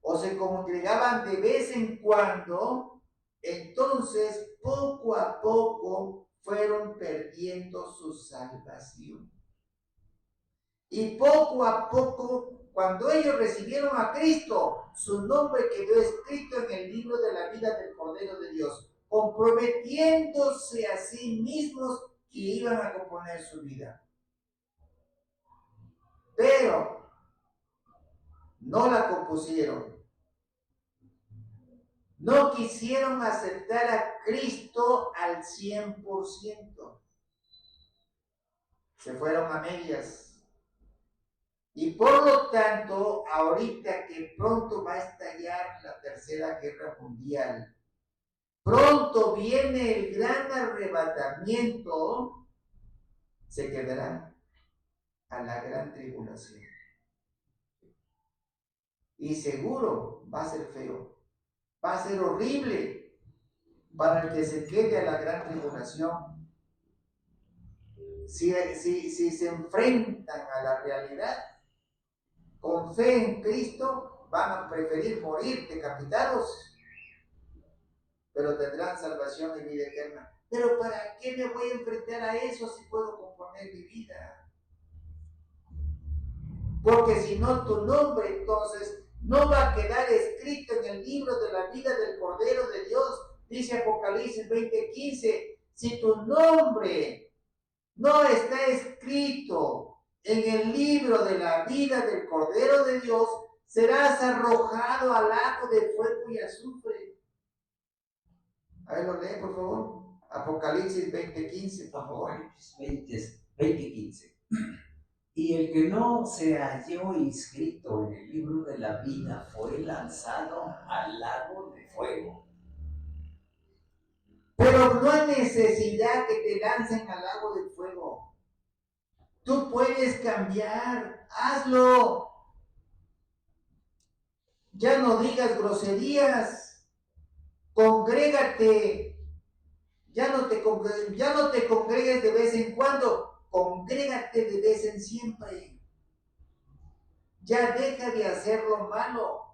o se congregaban de vez en cuando, entonces poco a poco fueron perdiendo su salvación. Y poco a poco, cuando ellos recibieron a Cristo, su nombre quedó escrito en el libro de la vida del Cordero de Dios, comprometiéndose a sí mismos que iban a componer su vida. Pero no la compusieron. No quisieron aceptar a Cristo al 100%. Se fueron a medias. Y por lo tanto, ahorita que pronto va a estallar la Tercera Guerra Mundial, pronto viene el gran arrebatamiento, se quedarán a la gran tribulación. Y seguro va a ser feo, va a ser horrible para el que se quede a la gran tribulación. Si se enfrentan a la realidad, con fe en Cristo, van a preferir morir decapitados, pero tendrán salvación y vida eterna. Pero ¿para qué me voy a enfrentar a eso si puedo componer mi vida? Porque si no, tu nombre entonces no va a quedar escrito en el libro de la vida del Cordero de Dios. Dice Apocalipsis 20:15, si tu nombre no está escrito en el libro de la vida del Cordero de Dios, serás arrojado al lago de fuego y azufre. Ahí lo lee, por favor. Apocalipsis 20:15, por favor. Apocalipsis 20:15. Y el que no se halló inscrito en el libro de la vida fue lanzado al lago de fuego. Pero no hay necesidad que te lancen al lago de fuego. Tú puedes cambiar, hazlo. Ya no digas groserías, congrégate. Ya no te congregues de vez en cuando, congrégate de vez en siempre. Ya deja de hacer lo malo.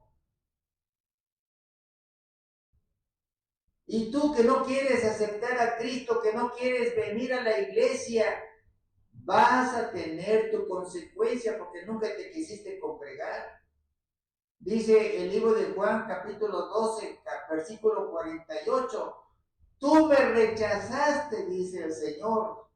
Y tú que no quieres aceptar a Cristo, que no quieres venir a la iglesia, vas a tener tu consecuencia porque nunca te quisiste congregar. Dice el libro de Juan, capítulo 12, versículo 48. Tú me rechazaste, dice el Señor.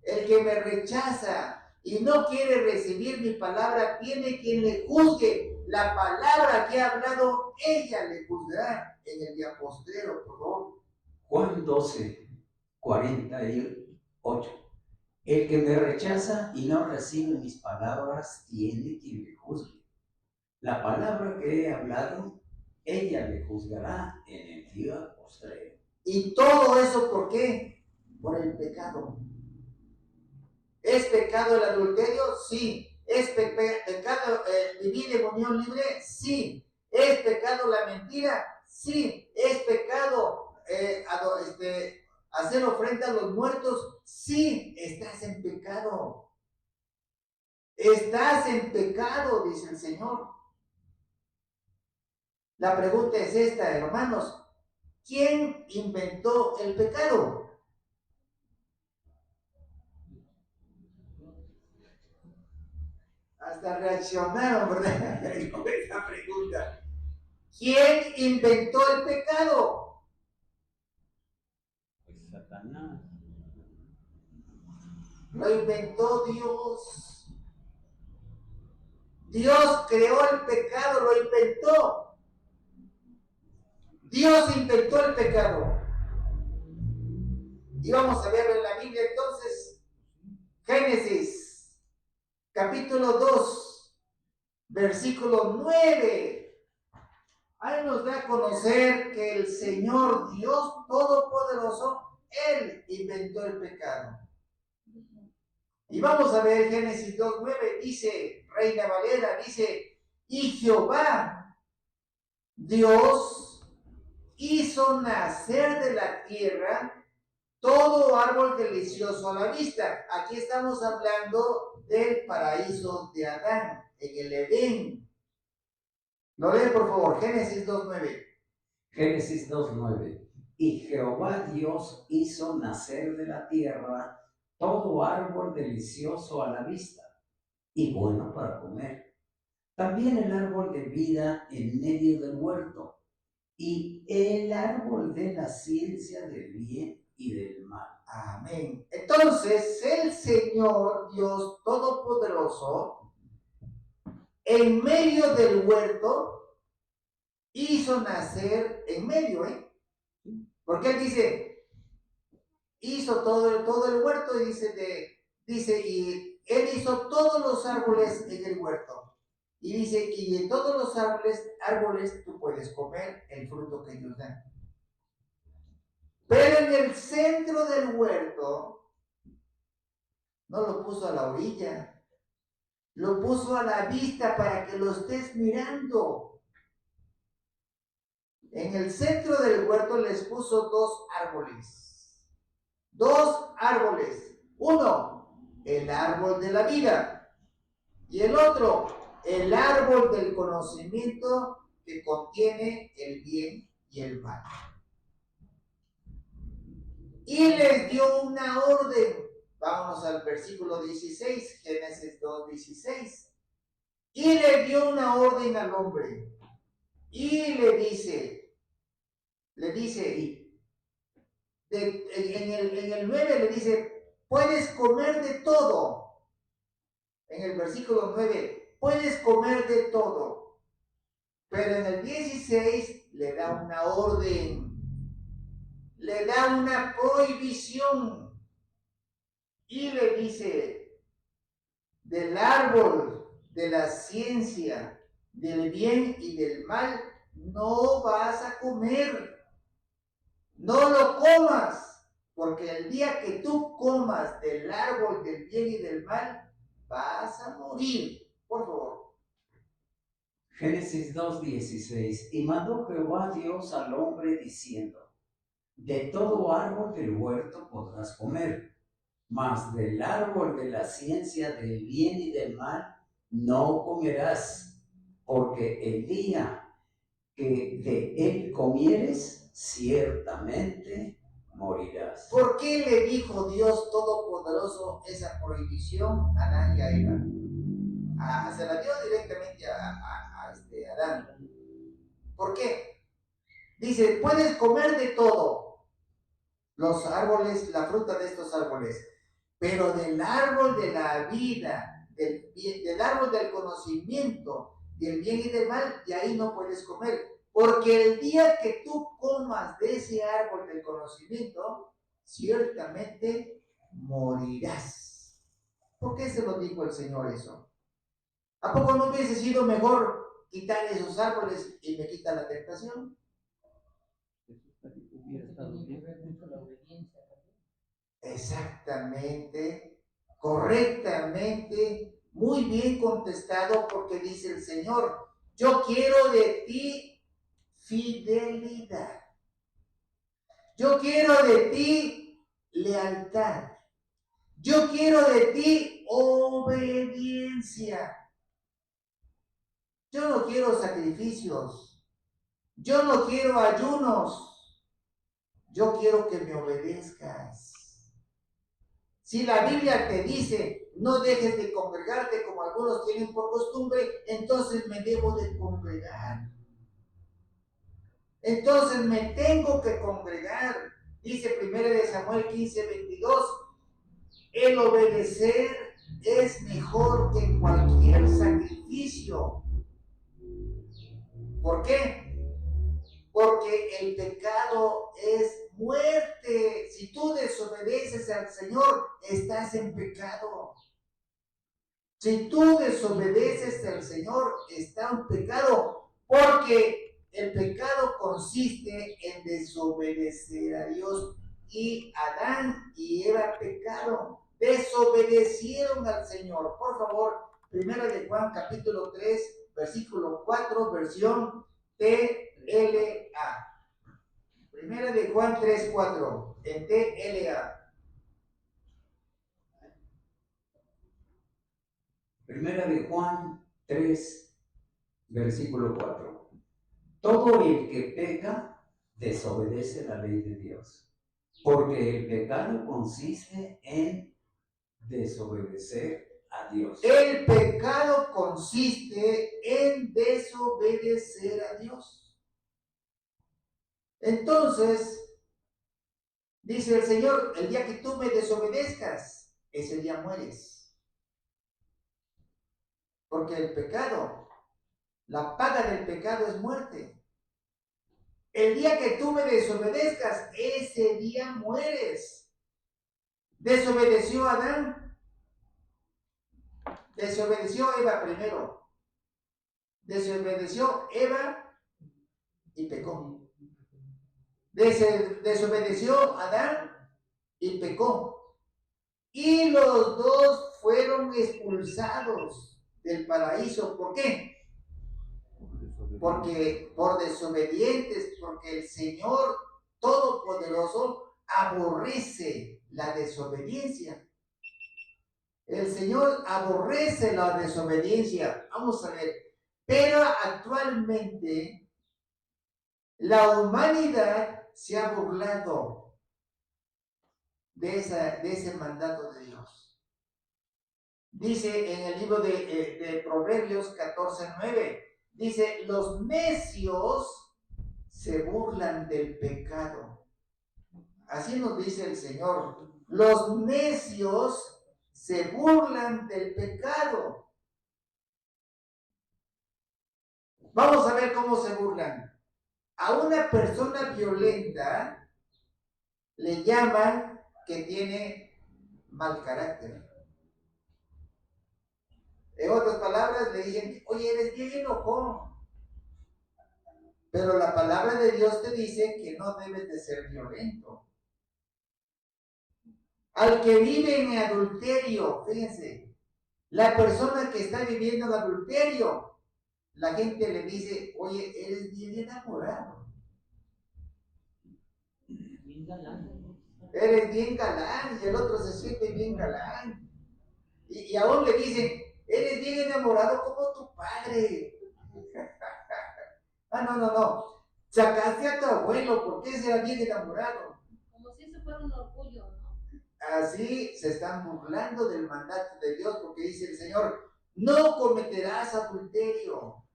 El que me rechaza y no quiere recibir mi palabra, tiene quien le juzgue. La palabra que ha hablado, ella le juzgará en el día postrero, por favor. Juan 12:48. El que me rechaza y no recibe mis palabras, tiene quien le juzgue. La palabra que he hablado, ella le juzgará en el día postrero. Y todo eso, ¿por qué? Por el pecado. ¿Es pecado el adulterio? Sí. ¿Es pecado vivir en unión libre? Sí. ¿Es pecado la mentira? Sí. ¿Es pecado hacer ofrenda a los muertos? Sí. Estás en pecado. Estás en pecado, dice el Señor. La pregunta es esta, hermanos. ¿Quién inventó el pecado? Hasta reaccionaron, ¿verdad? Con esa pregunta. ¿Quién inventó el pecado? Pues Satanás. Lo inventó Dios. Dios creó el pecado, lo inventó. Dios inventó el pecado. Y vamos a verlo en la Biblia entonces. Génesis, capítulo 2, versículo 9. Ahí nos da a conocer que el Señor Dios Todopoderoso, Él inventó el pecado. Y vamos a ver Génesis 2:9, dice, Reina Valera, dice, y Jehová, Dios, hizo nacer de la tierra todo árbol delicioso a la vista. Aquí estamos hablando del paraíso de Adán, en el Edén. Lo lee por favor, Génesis 2:9. Génesis 2:9. Y Jehová Dios hizo nacer de la tierra todo árbol delicioso a la vista y bueno para comer. También el árbol de vida en medio del huerto y el árbol de la ciencia del bien y del mal. Amén. Entonces, el Señor Dios Todopoderoso, en medio del huerto, hizo nacer, en medio, porque Él dice, hizo todo el huerto y dice, y Él hizo todos los árboles en el huerto. Y dice, y de todos los árboles tú puedes comer el fruto que ellos dan. Pero en el centro del huerto, no lo puso a la orilla, lo puso a la vista para que lo estés mirando. En el centro del huerto les puso dos árboles. Uno, el árbol de la vida. Y el otro, el árbol del conocimiento que contiene el bien y el mal. Y les dio una orden. Vámonos al versículo 16, Génesis 2:16. Y le dio una orden al hombre. Y le dice, en el 9 le dice, puedes comer de todo. En el versículo 9, puedes comer de todo. Pero en el 16 le da una orden. le da una prohibición y le dice, del árbol de la ciencia, del bien y del mal, no vas a comer, no lo comas, porque el día que tú comas del árbol del bien y del mal, vas a morir. Por favor. Génesis 2:16. Y mandó Jehová Dios al hombre diciendo: de todo árbol del huerto podrás comer, mas del árbol de la ciencia del bien y del mal no comerás, porque el día que de él comieres, ciertamente morirás. ¿Por qué le dijo Dios Todopoderoso esa prohibición a Adán y a Eva? Se la dio directamente a Adán. ¿Por qué? Dice, puedes comer de todo, los árboles, la fruta de estos árboles, pero del árbol de la vida, del árbol del conocimiento, del bien y del mal, de ahí no puedes comer. Porque el día que tú comas de ese árbol del conocimiento, ciertamente morirás. ¿Por qué se lo dijo el Señor eso? ¿A poco no hubiese sido mejor quitar esos árboles y me quita la tentación? Exactamente, correctamente, muy bien contestado, porque dice el Señor, yo quiero de ti fidelidad, yo quiero de ti lealtad, yo quiero de ti obediencia, yo no quiero sacrificios, yo no quiero ayunos, yo quiero que me obedezcas. Si la Biblia te dice, no dejes de congregarte como algunos tienen por costumbre, entonces me debo de congregar. Entonces me tengo que congregar. Dice 1 Samuel 15:22, el obedecer es mejor que cualquier sacrificio. ¿Por qué? Porque el pecado es muerte. Si tú desobedeces al Señor, estás en pecado. Si tú desobedeces al Señor, está en pecado, porque el pecado consiste en desobedecer a Dios. Y Adán y Eva pecaron, desobedecieron al Señor. Por favor, Primera de Juan capítulo 3, versículo 4, versión TLA. Primera de Juan 3, 4, en TLA. Primera de Juan 3, versículo 4. Todo el que peca desobedece la ley de Dios, porque el pecado consiste en desobedecer a Dios. El pecado consiste en desobedecer a Dios. Entonces, dice el Señor, el día que tú me desobedezcas, ese día mueres. Porque el pecado, la paga del pecado es muerte. El día que tú me desobedezcas, ese día mueres. Desobedeció Adán, desobedeció Eva primero, desobedeció Eva y pecó. Desobedeció Adán y pecó. Y los dos fueron expulsados del paraíso. ¿Por qué? Porque por desobedientes, porque el Señor Todopoderoso aborrece la desobediencia. El Señor aborrece la desobediencia. Vamos a ver. Pero actualmente la humanidad se ha burlado de ese mandato de Dios. Dice en el libro de Proverbios 14:9, dice, los necios se burlan del pecado. Así nos dice el Señor. Los necios se burlan del pecado. Vamos a ver cómo se burlan. A una persona violenta le llaman que tiene mal carácter. En otras palabras, le dicen, oye, eres bien enojón. Pero la palabra de Dios te dice que no debes de ser violento. Al que vive en adulterio, fíjense, la persona que está viviendo en adulterio, la gente le dice, oye, eres bien enamorado. Eres bien galán, y el otro se siente bien galán. Y aún le dicen, eres bien enamorado como tu padre. Ah, no. Sacaste a tu abuelo, ¿por qué será bien enamorado? Como si eso fuera un orgullo, ¿no? Así se están burlando del mandato de Dios, porque dice el Señor, no cometerás adulterio.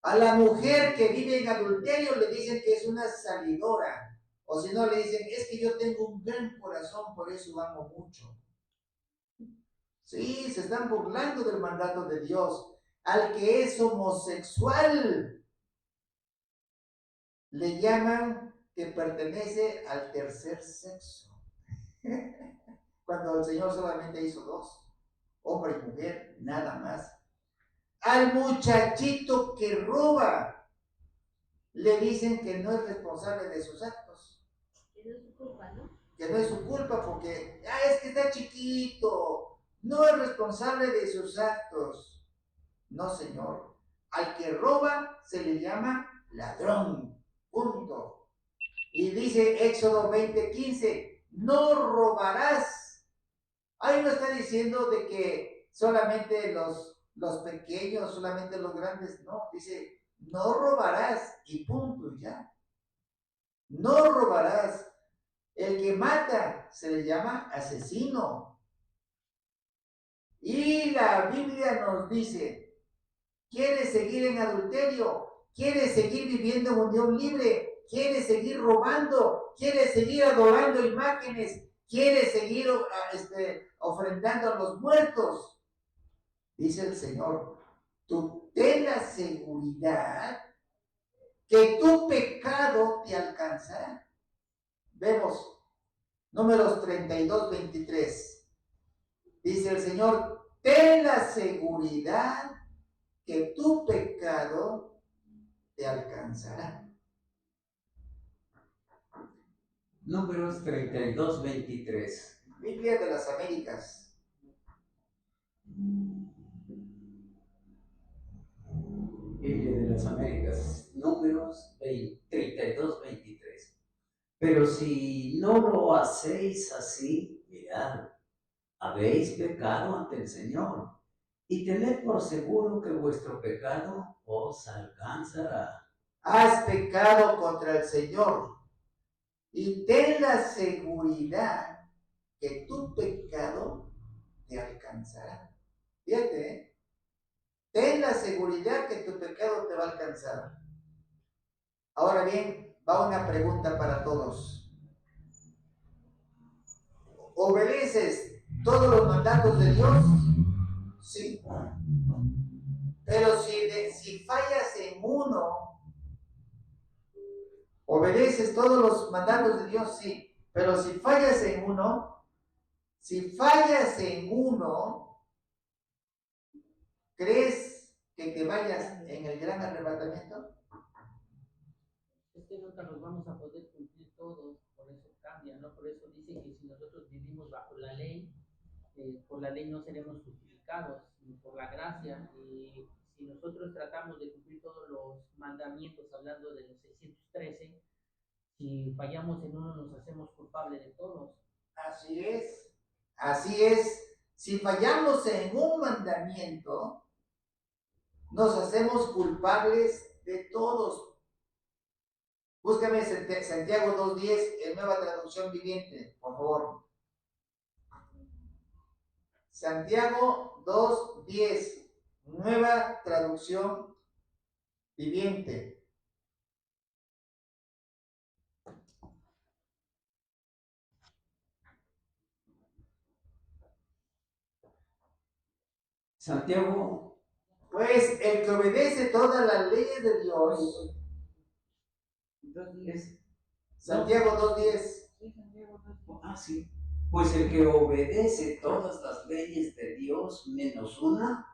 A la mujer que vive en adulterio le dicen que es una salidora. O si no, le dicen, es que yo tengo un gran corazón, por eso amo mucho. Sí, se están burlando del mandato de Dios. Al que es homosexual, le llaman que pertenece al tercer sexo. Cuando el Señor solamente hizo dos, hombre y mujer, nada más. Al muchachito que roba, le dicen que no es responsable de sus actos. Que no es su culpa, ¿no? Que no es su culpa porque, es que está chiquito, no es responsable de sus actos. No, Señor. Al que roba se le llama ladrón. Punto. Y dice Éxodo 20:15, no robarás. Ahí no está diciendo de que solamente los pequeños, solamente los grandes, no, dice, no robarás y punto, ya. No robarás. El que mata se le llama asesino. Y la Biblia nos dice, ¿quieres seguir en adulterio? ¿Quieres seguir viviendo en unión libre? ¿Quieres seguir robando? ¿Quieres seguir adorando imágenes? ¿Quieres seguir ofrendando a los muertos? Dice el Señor, tú ten la seguridad que tu pecado te alcanzará. Vemos Números 32:23. Dice el Señor, ten la seguridad que tu pecado te alcanzará. Números 32:23. Biblia de las Américas. Biblia de las Américas. Números 32:23. Pero si no lo hacéis así, mirad, habéis pecado ante el Señor, y tened por seguro que vuestro pecado os alcanzará. Has pecado contra el Señor y ten la seguridad que tu pecado te alcanzará. Fíjate, ¿eh? Ten la seguridad que tu pecado te va a alcanzar. Ahora bien, va una pregunta para todos. ¿Obedeces todos los mandatos de Dios? Sí. Pero si fallas en uno, obedeces todos los mandatos de Dios, sí. Pero si fallas en uno, ¿crees que te vayas en el gran arrebatamiento? Es que nunca nos vamos a poder cumplir todos, por eso cambia, ¿no? Por eso dice que si nosotros vivimos bajo la ley, por la ley no seremos justificados, ni por la gracia. Y si nosotros tratamos de cumplir todos los mandamientos, hablando de los 613, si fallamos en uno nos hacemos culpables de todos. Así es. Así es. Si fallamos en un mandamiento, nos hacemos culpables de todos. Búscame Santiago 2:10 en Nueva Traducción Viviente, por favor. Santiago 2:10, Nueva Traducción Viviente. Santiago, Pues el que obedece todas las leyes de Dios, entonces, Santiago 2:10. Sí, Santiago, Sí. Pues el que obedece todas las leyes de Dios menos una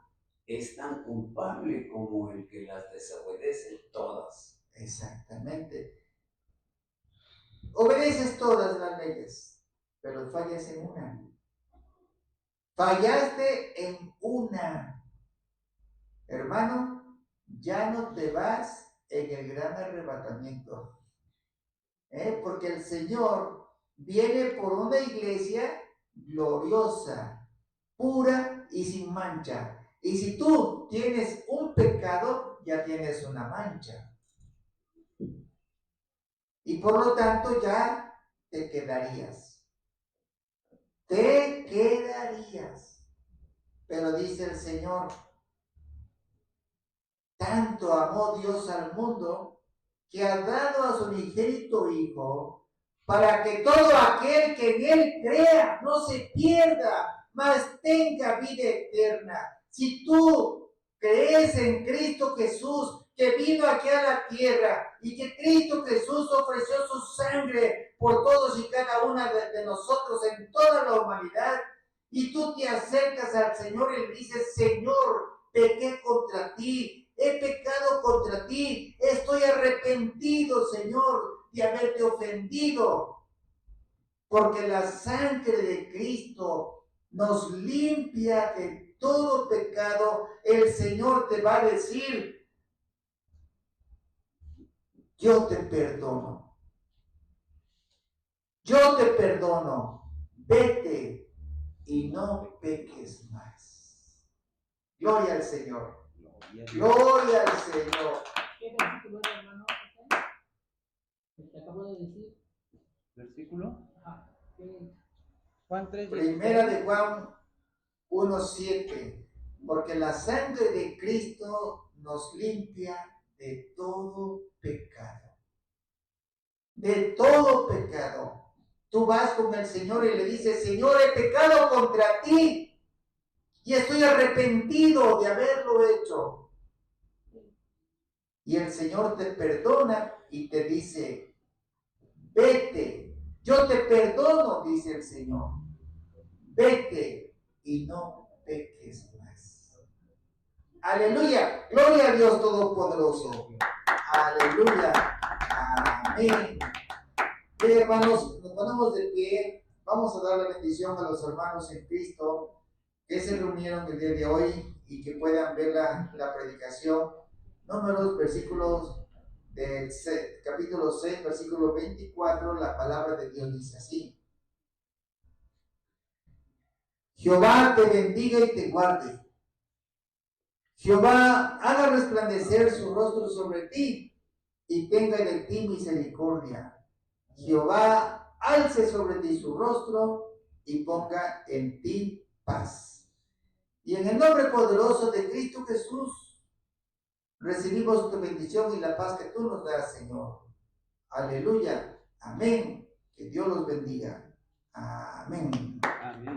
es tan culpable como el que las desobedece todas. Exactamente. Obedeces todas las leyes, pero fallas en una. Fallaste en una. Hermano, ya no te vas en el gran arrebatamiento. Porque el Señor viene por una iglesia gloriosa, pura y sin mancha. Y si tú tienes un pecado, ya tienes una mancha. Y por lo tanto ya te quedarías. Te quedarías. Pero dice el Señor, tanto amó Dios al mundo que ha dado a su unigénito Hijo, para que todo aquel que en Él crea no se pierda, mas tenga vida eterna. Si tú crees en Cristo Jesús, que vino aquí a la tierra, y que Cristo Jesús ofreció su sangre por todos y cada una de nosotros en toda la humanidad, y tú te acercas al Señor y le dices, Señor, pequé contra ti, he pecado contra ti, estoy arrepentido, Señor, de haberte ofendido, porque la sangre de Cristo nos limpia de todo pecado. El Señor te va a decir, yo te perdono, vete y no peques más. Gloria al Señor. Gloria al Señor. ¿Qué versículo era, hermano? Te acabo de decir. ¿Versículo? Juan 3. Primera de Juan 1:7. Porque la sangre de Cristo nos limpia de todo pecado. De todo pecado. Tú vas con el Señor y le dices, Señor, he pecado contra ti y estoy arrepentido de haberlo hecho. Y el Señor te perdona y te dice, vete, yo te perdono, dice el Señor, vete y no peques más. Aleluya, gloria a Dios Todopoderoso. Aleluya, amén. Bien, hermanos, nos ponemos de pie, vamos a dar la bendición a los hermanos en Cristo que se reunieron el día de hoy y que puedan ver la predicación. Números, versículos del capítulo 6, versículo 24, la palabra de Dios dice así. Jehová te bendiga y te guarde. Jehová haga resplandecer su rostro sobre ti y tenga de ti misericordia. Jehová alce sobre ti su rostro y ponga en ti paz. Y en el nombre poderoso de Cristo Jesús, recibimos tu bendición y la paz que tú nos das, Señor. Aleluya. Amén. Que Dios los bendiga. Amén. Amén.